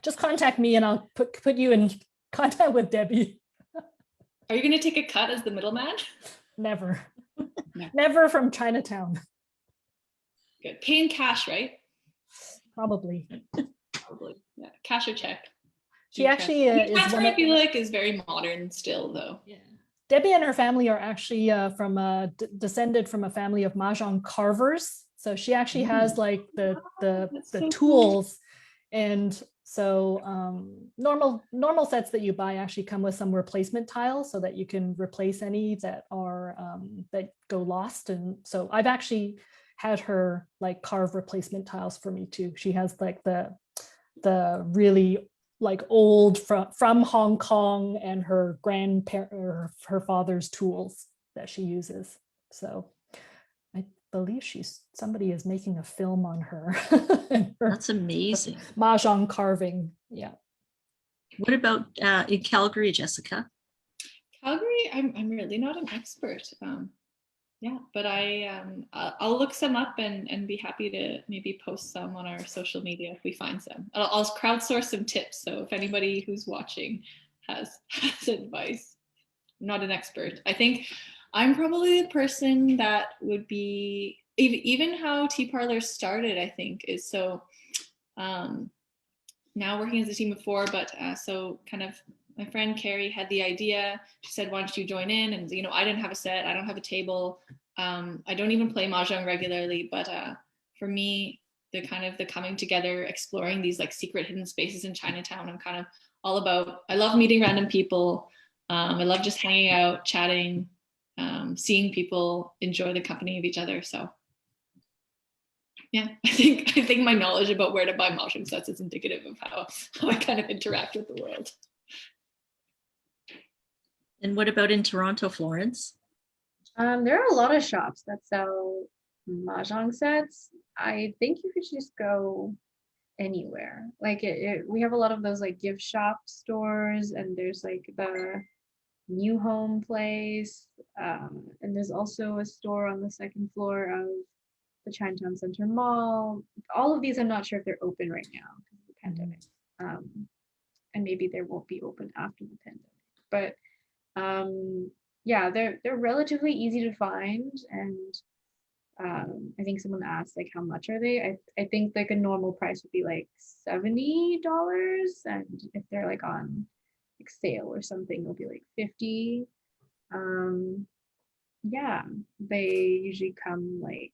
Just contact me and I'll put you in contact with Debbie. Are you going to take a cut as the middleman? Never. Never from Chinatown. Good. Pay in cash, right? Probably. Probably. Yeah. Cash or check. She actually is one I feel like is very modern still, though. Yeah. Debbie and her family are actually descended from a family of Mahjong carvers. So she actually has like the so tools, cool. And so normal sets that you buy actually come with some replacement tiles so that you can replace any that are that go lost. And so I've actually had her like carve replacement tiles for me too. She has like the really like old from Hong Kong, and her grandparent or her father's tools that she uses. So I believe somebody is making a film on her. That's amazing. Mahjong carving. Yeah. What about in Calgary, Jessica? Calgary, I'm really not an expert. Yeah, but I'll look some up and be happy to maybe post some on our social media if we find some. I'll crowdsource some tips. So if anybody who's watching has advice, I'm not an expert. I think I'm probably the person that would be, even how Tea Parlour started, I think, is so, now working as a team of 4, but so kind of my friend Carrie had the idea. She said, why don't you join in? And, you know, I didn't have a set. I don't have a table. I don't even play Mahjong regularly, but for me, the coming together, exploring these like secret hidden spaces in Chinatown, I'm kind of all about. I love meeting random people. I love just hanging out, chatting, seeing people enjoy the company of each other. So yeah, I think my knowledge about where to buy Mahjong sets is indicative of how I kind of interact with the world. And what about in Toronto, Florence? There are a lot of shops that sell Mahjong sets. I think you could just go anywhere. Like we have a lot of those like gift shop stores, and there's like the New Home place, and there's also a store on the 2nd floor of the Chinatown Center Mall. All of these, I'm not sure if they're open right now because of the pandemic, and maybe they won't be open after the pandemic. But yeah, they're relatively easy to find, and I think someone asked like how much are they. I think like a normal price would be like $70, and if they're like on like sale or something, it'll be like $50. Yeah, they usually come like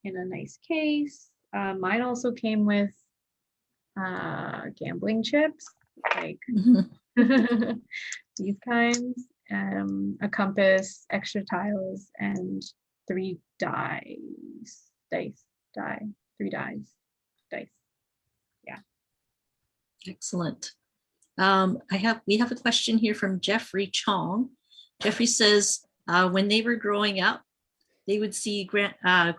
in a nice case. Mine also came with gambling chips, like these kinds, a compass, extra tiles, and three dice. Three dice. Yeah. Excellent. We have a question here from Jeffrey Chong. Jeffrey says, when they were growing up, they would see their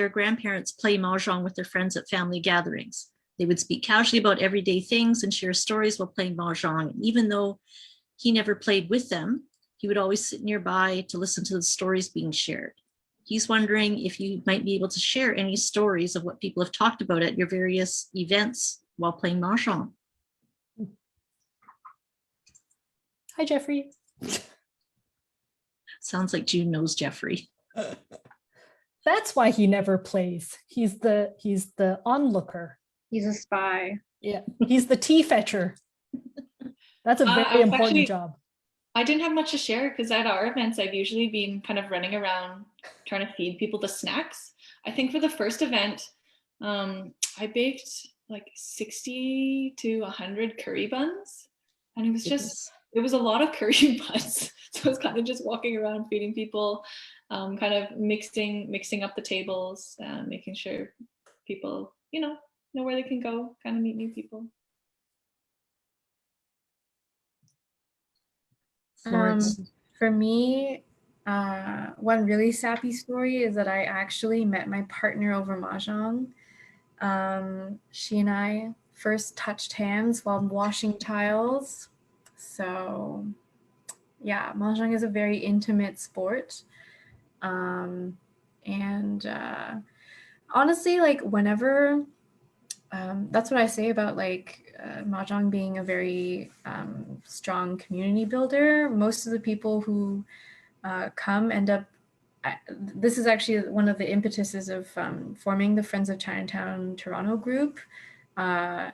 grandparents play Mahjong with their friends at family gatherings. They would speak casually about everyday things and share stories while playing Mahjong. And even though he never played with them, he would always sit nearby to listen to the stories being shared. He's wondering if you might be able to share any stories of what people have talked about at your various events while playing Mahjong. Hi, Jeffrey. Sounds like June knows Jeffrey. That's why he never plays. He's the onlooker. He's a spy. Yeah, he's the tea fetcher. That's a very important job. I didn't have much to share because at our events, I've usually been kind of running around trying to feed people the snacks. I think for the first event, I baked like 60 to 100 curry buns. And it was just, it was a lot of curry buns. So I was kind of just walking around feeding people, kind of mixing up the tables, making sure people, know where they can go, kind of meet new people. For me, one really sappy story is that I actually met my partner over Mahjong. She and I first touched hands while washing tiles. So yeah, Mahjong is a very intimate sport. Honestly, like whenever, that's what I say about like Mahjong being a very strong community builder. Most of the people who come end up, this is actually one of the impetuses of forming the Friends of Chinatown Toronto group. I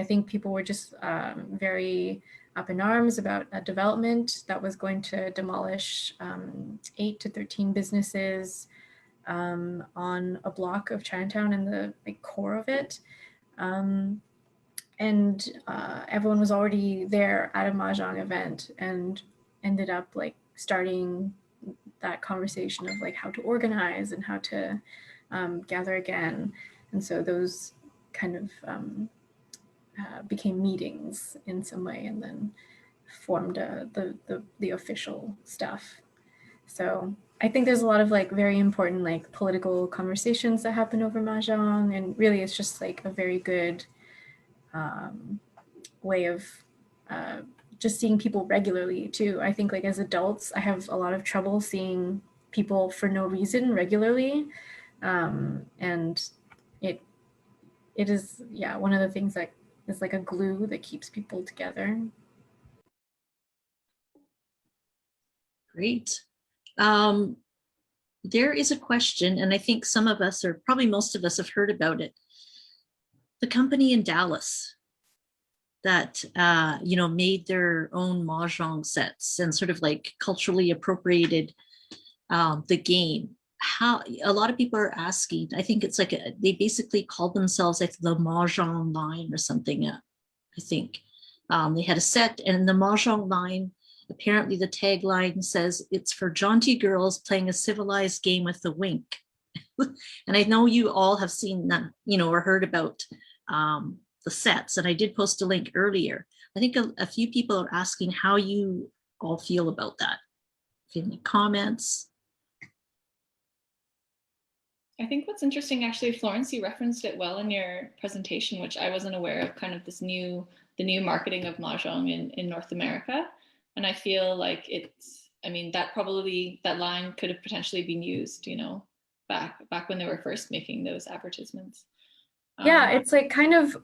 think people were just very up in arms about a development that was going to demolish 8 to 13 businesses on a block of Chinatown in the core of it. Everyone was already there at a Mahjong event and ended up starting that conversation of how to organize and how to gather again. And so those kind of became meetings in some way and then formed the official stuff. So I think there's a lot of very important political conversations that happen over Mahjong, and really it's just a very good way of just seeing people regularly too. I think as adults, I have a lot of trouble seeing people for no reason regularly. And it is, one of the things that is a glue that keeps people together. Great. There is a question, and I think some of us, or probably most of us, have heard about it. The company in Dallas that made their own Mahjong sets and sort of culturally appropriated the game. How a lot of people are asking, I think it's they basically called themselves the Mahjong line or something. I think they had a set, and the Mahjong line, apparently the tagline says it's for jaunty girls playing a civilized game with a wink. And I know you all have seen that, or heard about the sets, and I did post a link earlier. I think a few people are asking how you all feel about that. If you have any comments. I think what's interesting, actually, Florence, you referenced it well in your presentation, which I wasn't aware of, kind of the new marketing of Mahjong in North America. And I feel like that line could have potentially been used, back when they were first making those advertisements. Yeah, it's kind of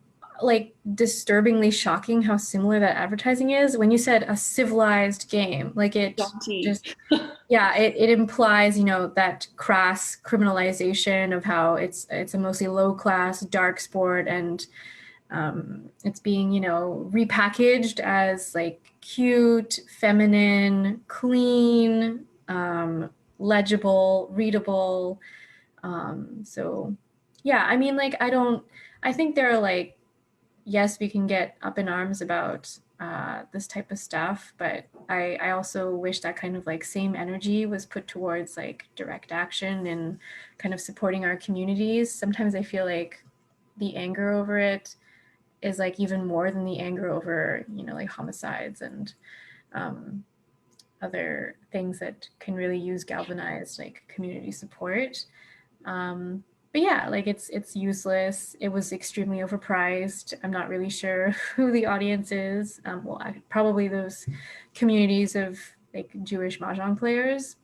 disturbingly shocking how similar that advertising is. When you said a civilized game, it just it implies that crass criminalization of how it's a mostly low class dark sport, and it's being repackaged as cute, feminine, clean, legible, readable. So yeah, I think there are yes, we can get up in arms about this type of stuff, but I also wish that kind of like same energy was put towards like direct action and kind of supporting our communities. Sometimes I feel like the anger over it is like even more than the anger over, you know, like homicides and other things that can really use galvanized like community support. But yeah, like it's useless. It was extremely overpriced. I'm not really sure who the audience is. Well, probably those communities of like Jewish Mahjong players.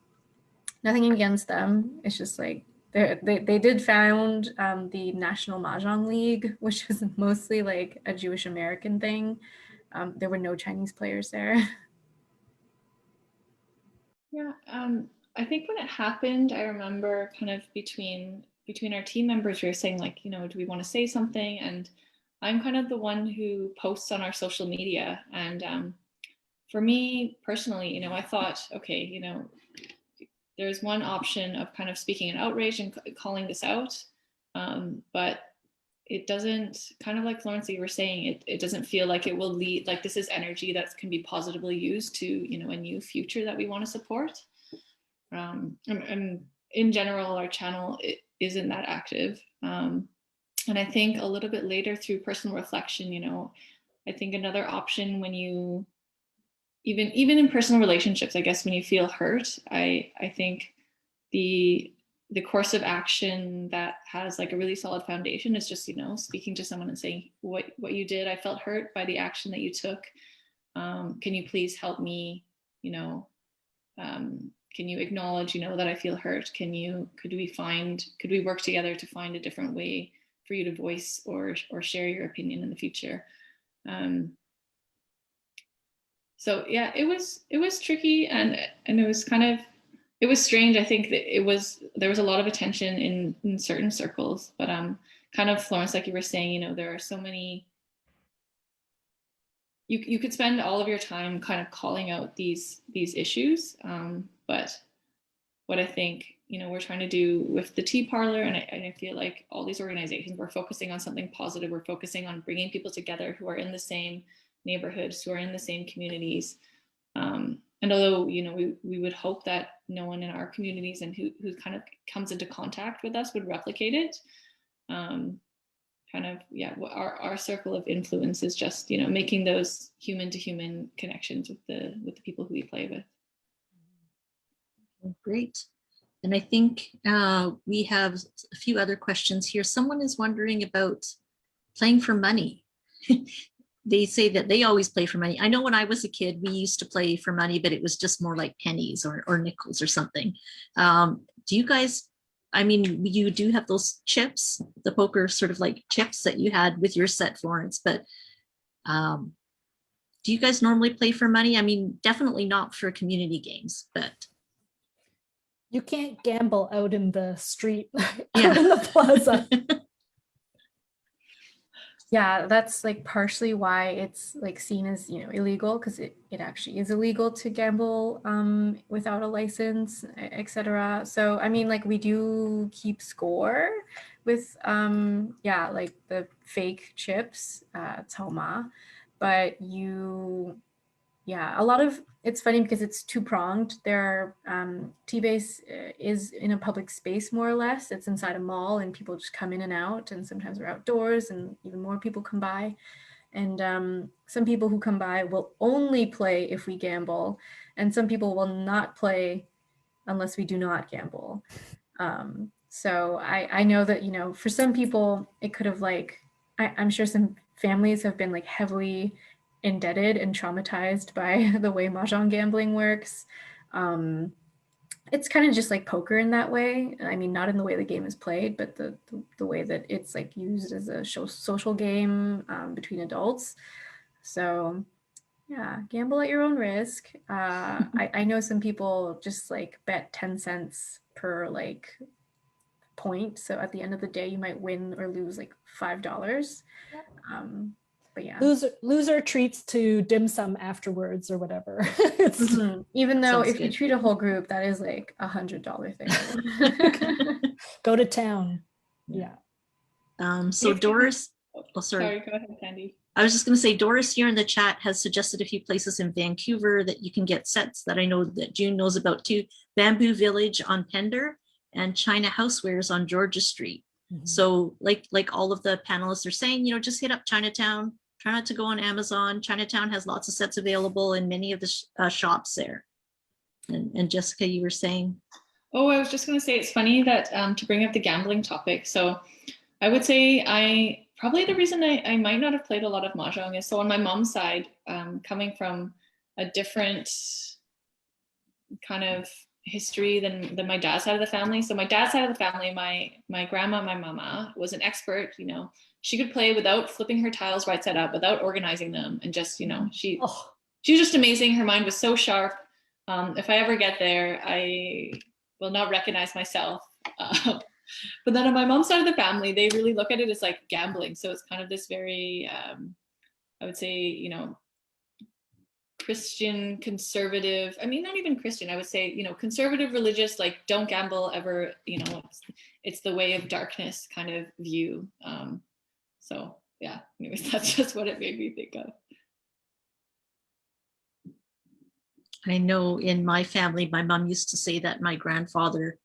Nothing against them. It's just like they did found the National Mahjong League, which is mostly like a Jewish American thing. There were no Chinese players there. Yeah, I think when it happened, I remember kind of between our team members, we were saying like, you know, do we want to say something? And I'm kind of the one who posts on our social media. And for me personally, you know, I thought, okay, you know, there's one option of kind of speaking an outrage and calling this out, but it doesn't, kind of like Florence, you were saying, it doesn't feel like it will lead, like this is energy that can be positively used to, you know, a new future that we want to support. And in general, our channel isn't that active. And I think a little bit later through personal reflection, you know, I think another option when you, even in personal relationships, I guess when you feel hurt, I think the course of action that has like a really solid foundation is just, you know, speaking to someone and saying what you did, I felt hurt by the action that you took. Can you please help me, you know, can you acknowledge, you know, that I feel hurt? Could we work together to find a different way for you to voice or share your opinion in the future? So yeah, it was tricky and it was kind of, it was strange. I think that there was a lot of attention in certain circles, but kind of Florence, like you were saying, you know, there are so many, you could spend all of your time kind of calling out these issues. But what I think, you know, we're trying to do with the Tea Parlour, and I feel like all these organizations, we're focusing on something positive. We're focusing on bringing people together who are in the same neighborhoods, who are in the same communities. And although, you know, we would hope that no one in our communities and who kind of comes into contact with us would replicate it. Kind of, yeah, our circle of influence is just, you know, making those human to human connections with the people who we play with. Great. And I think we have a few other questions here. Someone is wondering about playing for money. They say that they always play for money. I know when I was a kid, we used to play for money, but it was just more like pennies or nickels or something. Do you guys, I mean, you do have those chips, the poker sort of like chips that you had with your set, Florence, but do you guys normally play for money? I mean, definitely not for community games, but. You can't gamble out in the street, Yeah. out in the plaza. Yeah, that's like partially why it's like seen as, you know, illegal, because it actually is illegal to gamble without a license, etc. So I mean, like we do keep score with yeah, like the fake chips, Toma, but yeah, a lot of, it's funny because it's two-pronged. There are, T-Base is in a public space more or less. It's inside a mall and people just come in and out, and sometimes we're outdoors and even more people come by. And some people who come by will only play if we gamble, and some people will not play unless we do not gamble. So I know that, you know, for some people it could have like, I'm sure some families have been like heavily indebted and traumatized by the way Mahjong gambling works. It's kind of just like poker in that way. I mean, not in the way the game is played, but the way that it's like used as a social game between adults. So yeah, gamble at your own risk. I know some people just like bet 10 cents per like point. So at the end of the day, you might win or lose like $5. But yeah, loser treats to dim sum afterwards or whatever. Even though Sounds if good. you treat a whole group, that is like $100 thing. Go to town. Yeah. So Doris, oh sorry. Go ahead, Sandy. I was just going to say, Doris here in the chat has suggested a few places in Vancouver that you can get sets that I know that June knows about too. Bamboo Village on Pender and China Housewares on Georgia Street. So like all of the panelists are saying, just hit up Chinatown, try not to go on Amazon. Chinatown has lots of sets available in many of the shops there. And Jessica, you were saying? Oh, I was just going to say, it's funny that to bring up the gambling topic. So I would say probably the reason I might not have played a lot of Mahjong is, so on my mom's side, coming from a different kind of history than my dad's side of the family. So my dad's side of the family, my grandma, my mama was an expert, she could play without flipping her tiles right side up, without organizing them. And just, she was just amazing. Her mind was so sharp. If I ever get there, I will not recognize myself. But then on my mom's side of the family, they really look at it as like gambling. So it's kind of this very, I would say, Christian, conservative, not even Christian, I would say, conservative, religious, like don't gamble ever, it's the way of darkness kind of view. So yeah, anyways, that's just what it made me think of. I know in my family, my mom used to say that my grandfather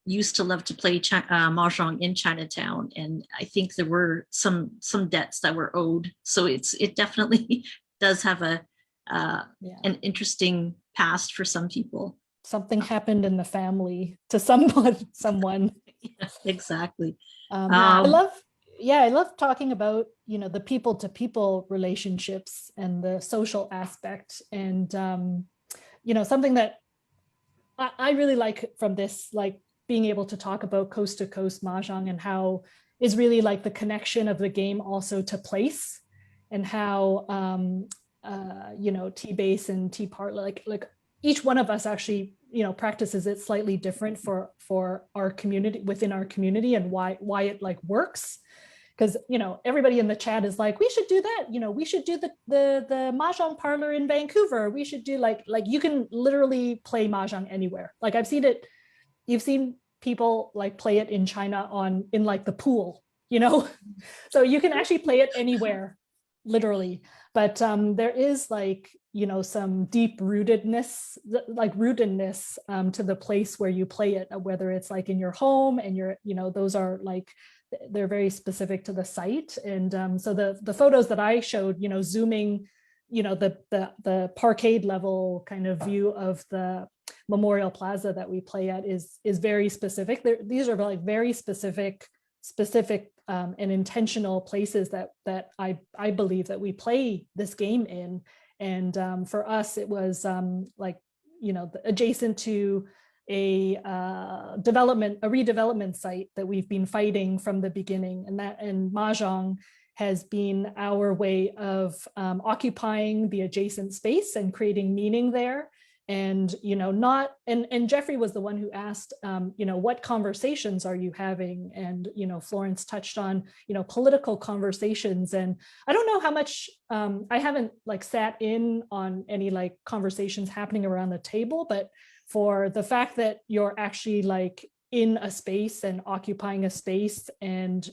used to love to play Mahjong in Chinatown. And I think there were some debts that were owed. So it definitely does have an interesting past for some people. Something happened in the family to someone. Yeah, exactly. I love talking about, the people to people relationships and the social aspect. And, something that I really like from this, like being able to talk about coast to coast Mahjong and how is really like the connection of the game also to place, and how, T-base and Tea Parlour, like each one of us actually, practices it slightly different for our community, within our community, and why it like works. Because, everybody in the chat is like, we should do that. We should do the Mahjong parlor in Vancouver. We should do like you can literally play Mahjong anywhere. Like I've seen it. You've seen people like play it in China in like the pool, so you can actually play it anywhere, literally. But there is like, some deep rootedness to the place where you play it, whether it's like in your home and those are like, they're very specific to the site. And so the photos that I showed, zooming, the parkade level kind of view of the Memorial Plaza that we play at is very specific. These are like very specific and intentional places that I believe that we play this game in. And for us, it was adjacent to a redevelopment site that we've been fighting from the beginning, and Mahjong has been our way of occupying the adjacent space and creating meaning there. And and Jeffrey was the one who asked, what conversations are you having? And Florence touched on political conversations, and I don't know how much I haven't like sat in on any like conversations happening around the table, but for the fact that you're actually like in a space and occupying a space and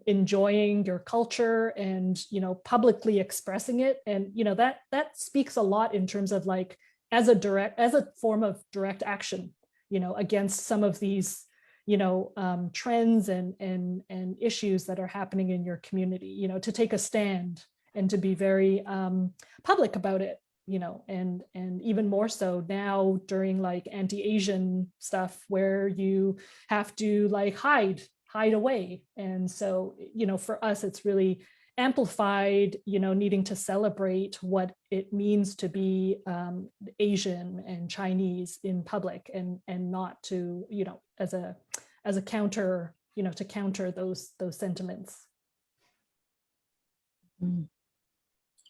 enjoying your culture and publicly expressing it, and that speaks a lot in terms of like as a form of direct action against some of these trends and issues that are happening in your community, to take a stand and to be very public about it, and even more so now during like anti-Asian stuff where you have to like hide away. And so, for us, it's really amplified, needing to celebrate what it means to be Asian and Chinese in public, and not to, as a counter, to counter those sentiments.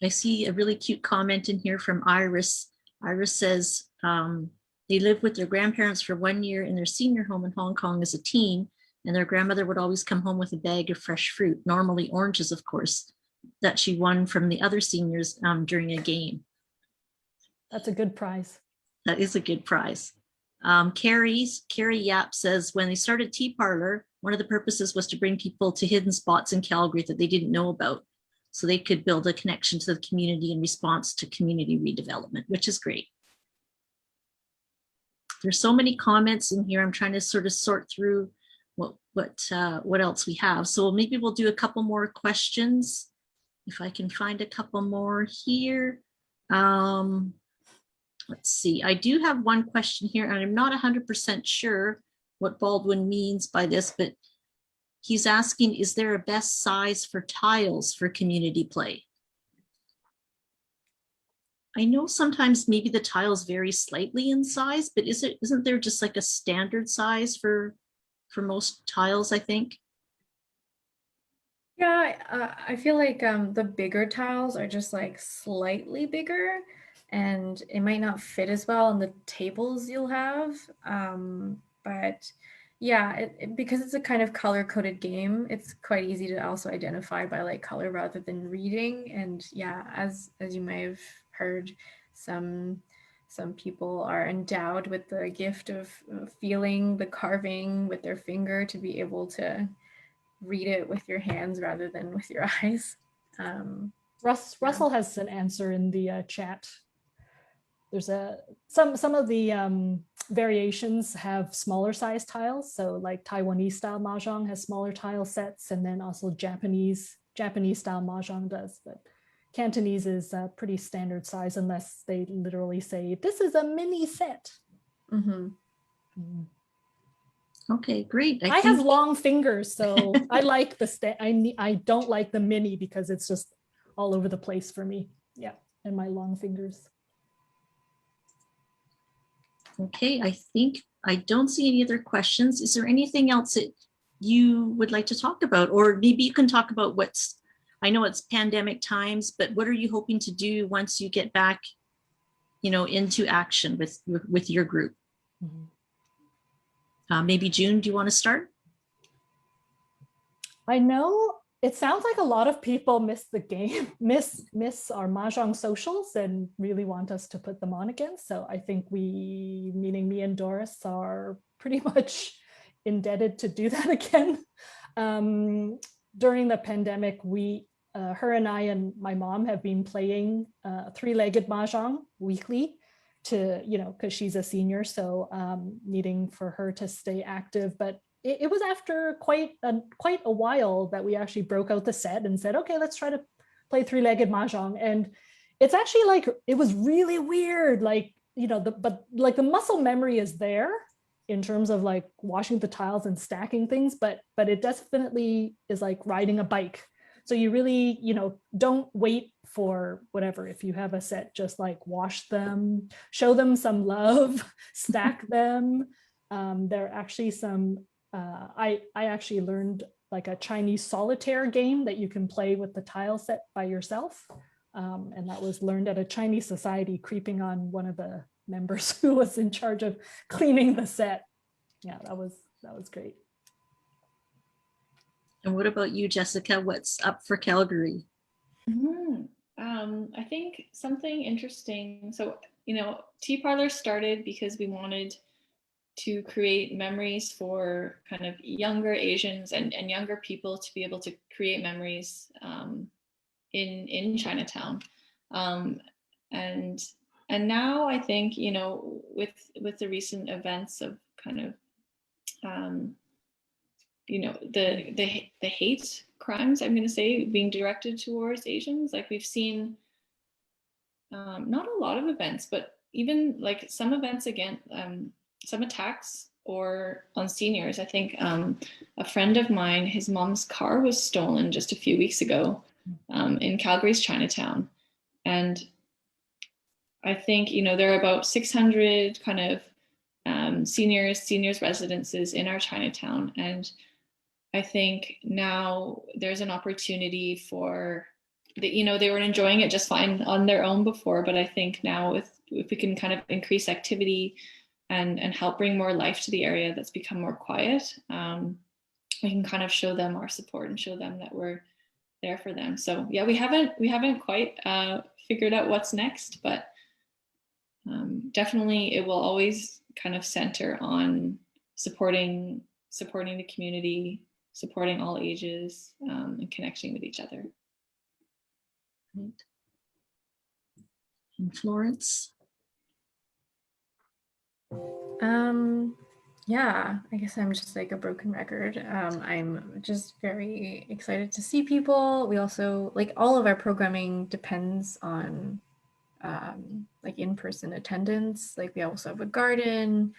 I see a really cute comment in here from Iris. Iris says they lived with their grandparents for 1 year in their senior home in Hong Kong as a teen, and their grandmother would always come home with a bag of fresh fruit, normally oranges, of course, that she won from the other seniors during a game. That's a good prize. That is a good prize. Carrie Yap says, when they started Tea Parlour, one of the purposes was to bring people to hidden spots in Calgary that they didn't know about. so they could build a connection to the community in response to community redevelopment, which is great. There's so many comments in here. I'm trying to sort of sort through what else we have. So maybe we'll do a couple more questions. If I can find a couple more here. Let's see. I do have one question here, and I'm not 100% sure what Baldwin means by this, but he's asking, is there a best size for tiles for community play? I know sometimes maybe the tiles vary slightly in size, but isn't there just like a standard size for most tiles, I think? Yeah, I feel like the bigger tiles are just like slightly bigger, and it might not fit as well on the tables you'll have. But yeah, because it's a kind of color-coded game, it's quite easy to also identify by like color rather than reading. And yeah, as you may have heard, some people are endowed with the gift of feeling the carving with their finger to be able to read it with your hands rather than with your eyes. Russell has an answer in the chat. There's some of the variations have smaller size tiles. So like Taiwanese style Mahjong has smaller tile sets, and then also Japanese style Mahjong does. But Cantonese is a pretty standard size unless they literally say, this is a mini set. Mm-hmm. Okay, great. I have long fingers, so I like the I don't like the mini because it's just all over the place for me. Yeah, and my long fingers. Okay, I think I don't see any other questions. Is there anything else that you would like to talk about? Or maybe you can talk about I know it's pandemic times, but what are you hoping to do once you get back, into action with your group? Mm-hmm. Maybe June, do you want to start? I know it sounds like a lot of people miss the game, miss our Mahjong socials and really want us to put them on again. So I think meaning me and Doris, are pretty much indebted to do that again. During the pandemic, her and I and my mom have been playing three-legged Mahjong weekly because she's a senior, so needing for her to stay active. But it was after quite a while that we actually broke out the set and said, okay, let's try to play three-legged Mahjong. And it's actually like, it was really weird. Like, but like the muscle memory is there in terms of like washing the tiles and stacking things, but it definitely is like riding a bike. So you really, don't wait for whatever. If you have a set, just like wash them, show them some love, stack them. There are actually some, I actually learned like a Chinese solitaire game that you can play with the tile set by yourself. And that was learned at a Chinese society, creeping on one of the members who was in charge of cleaning the set. Yeah, that was great. And what about you, Jessica? What's up for Calgary? Mm-hmm. I think something interesting. So, Tea Parlour started because we wanted to create memories for kind of younger Asians and younger people to be able to create memories in Chinatown. And now I think, with the recent events of kind of the hate crimes, I'm going to say, being directed towards Asians. Like we've seen not a lot of events, but even like some events against some attacks or on seniors. I think a friend of mine, his mom's car was stolen just a few weeks ago in Calgary's Chinatown. And I think, there are about 600 kind of seniors residences in our Chinatown. And I think now there's an opportunity for they were enjoying it just fine on their own before, but I think now if we can kind of increase activity and help bring more life to the area that's become more quiet, we can kind of show them our support and show them that we're there for them. So yeah, we haven't quite figured out what's next, but definitely it will always kind of center on supporting the community, supporting all ages, and connecting with each other. Right. In Florence. Yeah, I guess I'm just like a broken record. I'm just very excited to see people. We also, like, all of our programming depends on like in-person attendance. Like, we also have a garden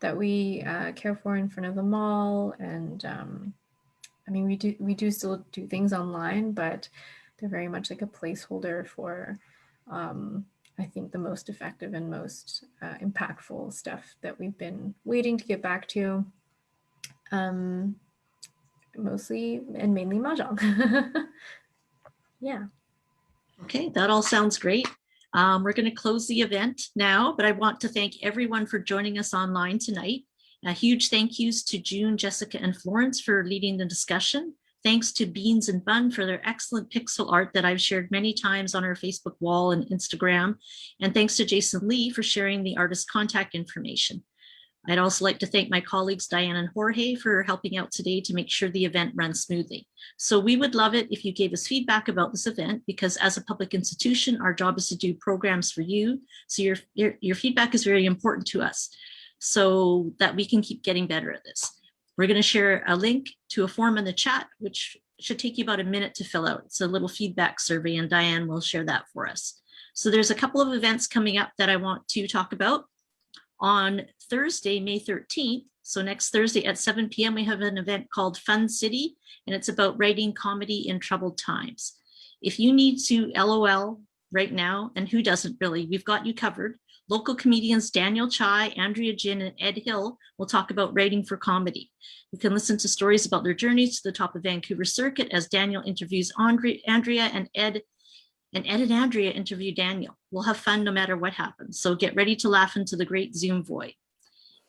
that we care for in front of the mall, and I mean, we do still do things online, but they're very much like a placeholder for I think the most effective and most impactful stuff that we've been waiting to get back to. Mostly and mainly Mahjong. Yeah. Okay, that all sounds great. We're going to close the event now, but I want to thank everyone for joining us online tonight. A huge thank yous to June, Jessica, and Florence for leading the discussion. Thanks to Beans and Bun for their excellent pixel art that I've shared many times on our Facebook wall and Instagram. And thanks to Jason Lee for sharing the artist's contact information. I'd also like to thank my colleagues Diane and Jorge for helping out today to make sure the event runs smoothly. So we would love it if you gave us feedback about this event, because as a public institution, our job is to do programs for you. So your feedback is very important to us so that we can keep getting better at this. We're going to share a link to a form in the chat, which should take you about a minute to fill out. It's a little feedback survey, and Diane will share that for us. So there's a couple of events coming up that I want to talk about. On Thursday, May 13th, so next Thursday at 7 p.m., we have an event called Fun City, and it's about writing comedy in troubled times. If you need to LOL right now, and who doesn't really, we've got you covered. Local comedians Daniel Chai, Andrea Jin, and Ed Hill will talk about writing for comedy. You can listen to stories about their journeys to the top of Vancouver circuit as Daniel interviews Andrea, and Ed and Andrea interview Daniel. We'll have fun no matter what happens. So get ready to laugh into the great Zoom void.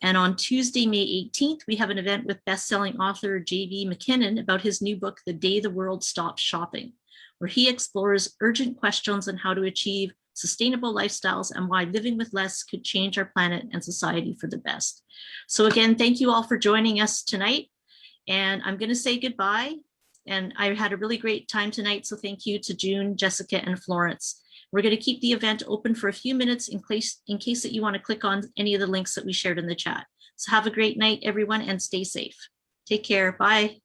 And on Tuesday, May 18th, we have an event with best-selling author J.B. McKinnon about his new book, The Day the World Stops Shopping, where he explores urgent questions on how to achieve sustainable lifestyles and why living with less could change our planet and society for the best. So again, thank you all for joining us tonight. And I'm going to say goodbye. And I had a really great time tonight. So thank you to June, Jessica, and Florence. We're going to keep the event open for a few minutes in case that you want to click on any of the links that we shared in the chat. So have a great night, everyone, and stay safe. Take care. Bye.